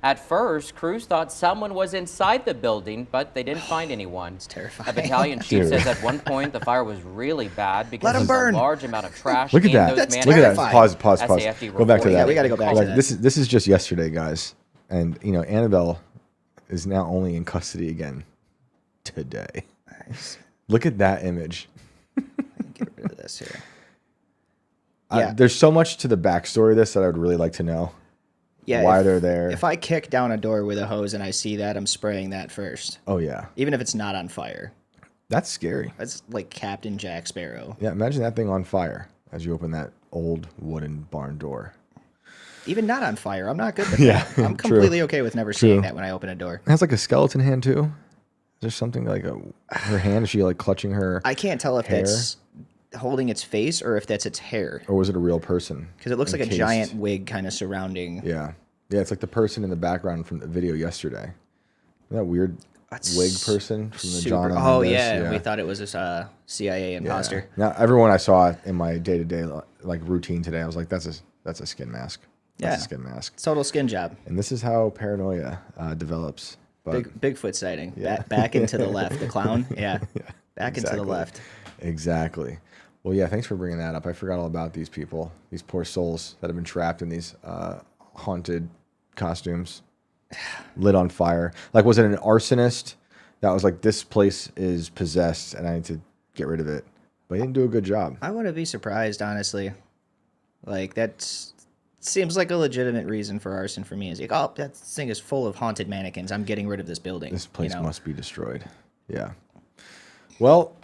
At first, crews thought someone was inside the building, but they didn't find anyone. It's terrifying. A battalion chief says at one point the fire was really bad because Let 'em there was burn. a large amount of trash Look at in that. those That's Look at that. terrifying. Pause. SAFD Go back to reporting that. we gotta go back to that. This is just yesterday, guys. And, you know, Annabelle is now only in custody again today. Nice. Look at that image. Get rid of this here. There's so much to the backstory of this that I would really like to know. Yeah, Why they're there. If I kick down a door with a hose and I see that, I'm spraying that first. Oh, yeah. Even if it's not on fire. That's scary. That's like Captain Jack Sparrow. Yeah, imagine that thing on fire as you open that old wooden barn door. Even not on fire, I'm not good with Yeah, that. I'm true. completely okay with never seeing True. that when I open a door. It has like a skeleton hand too. Is there something like her hand? Is she like clutching her I can't tell if hair? that's holding its face or if that's its hair. Or was it a real person? Because it looks like a encased? giant wig kind of surrounding. Yeah. Yeah, it's like the person in the background from the video yesterday. That weird wig person from the John. and Oh Mendes? yeah, we thought it was this CIA imposter. Now everyone I saw in my day-to-day like routine today, I was like, that's a skin mask. That's a skin mask. Total skin job. And this is how paranoia develops. But Bigfoot sighting. Yeah. Back into the left. The clown. Yeah. Back into exactly. the left. Exactly. Well, yeah, thanks for bringing that up. I forgot all about these people, these poor souls that have been trapped in these haunted costumes, lit on fire. Like, was it an arsonist that was like, this place is possessed and I need to get rid of it? But he didn't do a good job. I wouldn't be surprised, honestly. Like, that seems like a legitimate reason for arson for me. Is like, oh, that thing is full of haunted mannequins. I'm getting rid of this building. This place must be destroyed. Yeah. Well,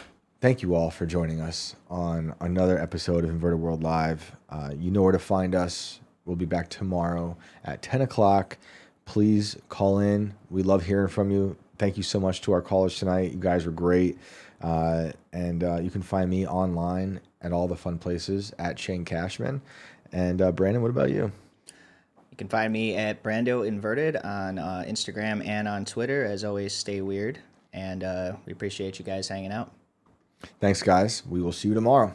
thank you all for joining us on another episode of Inverted World Live. You know where to find us. We'll be back tomorrow at 10 o'clock. Please call in. We love hearing from you. Thank you so much to our callers tonight. You guys were great. And you can find me online at all the fun places at Shane Cashman. And Brandon, what about you? You can find me at Brando Inverted on Instagram and on Twitter. As always, stay weird. And we appreciate you guys hanging out. Thanks, guys. We will see you tomorrow.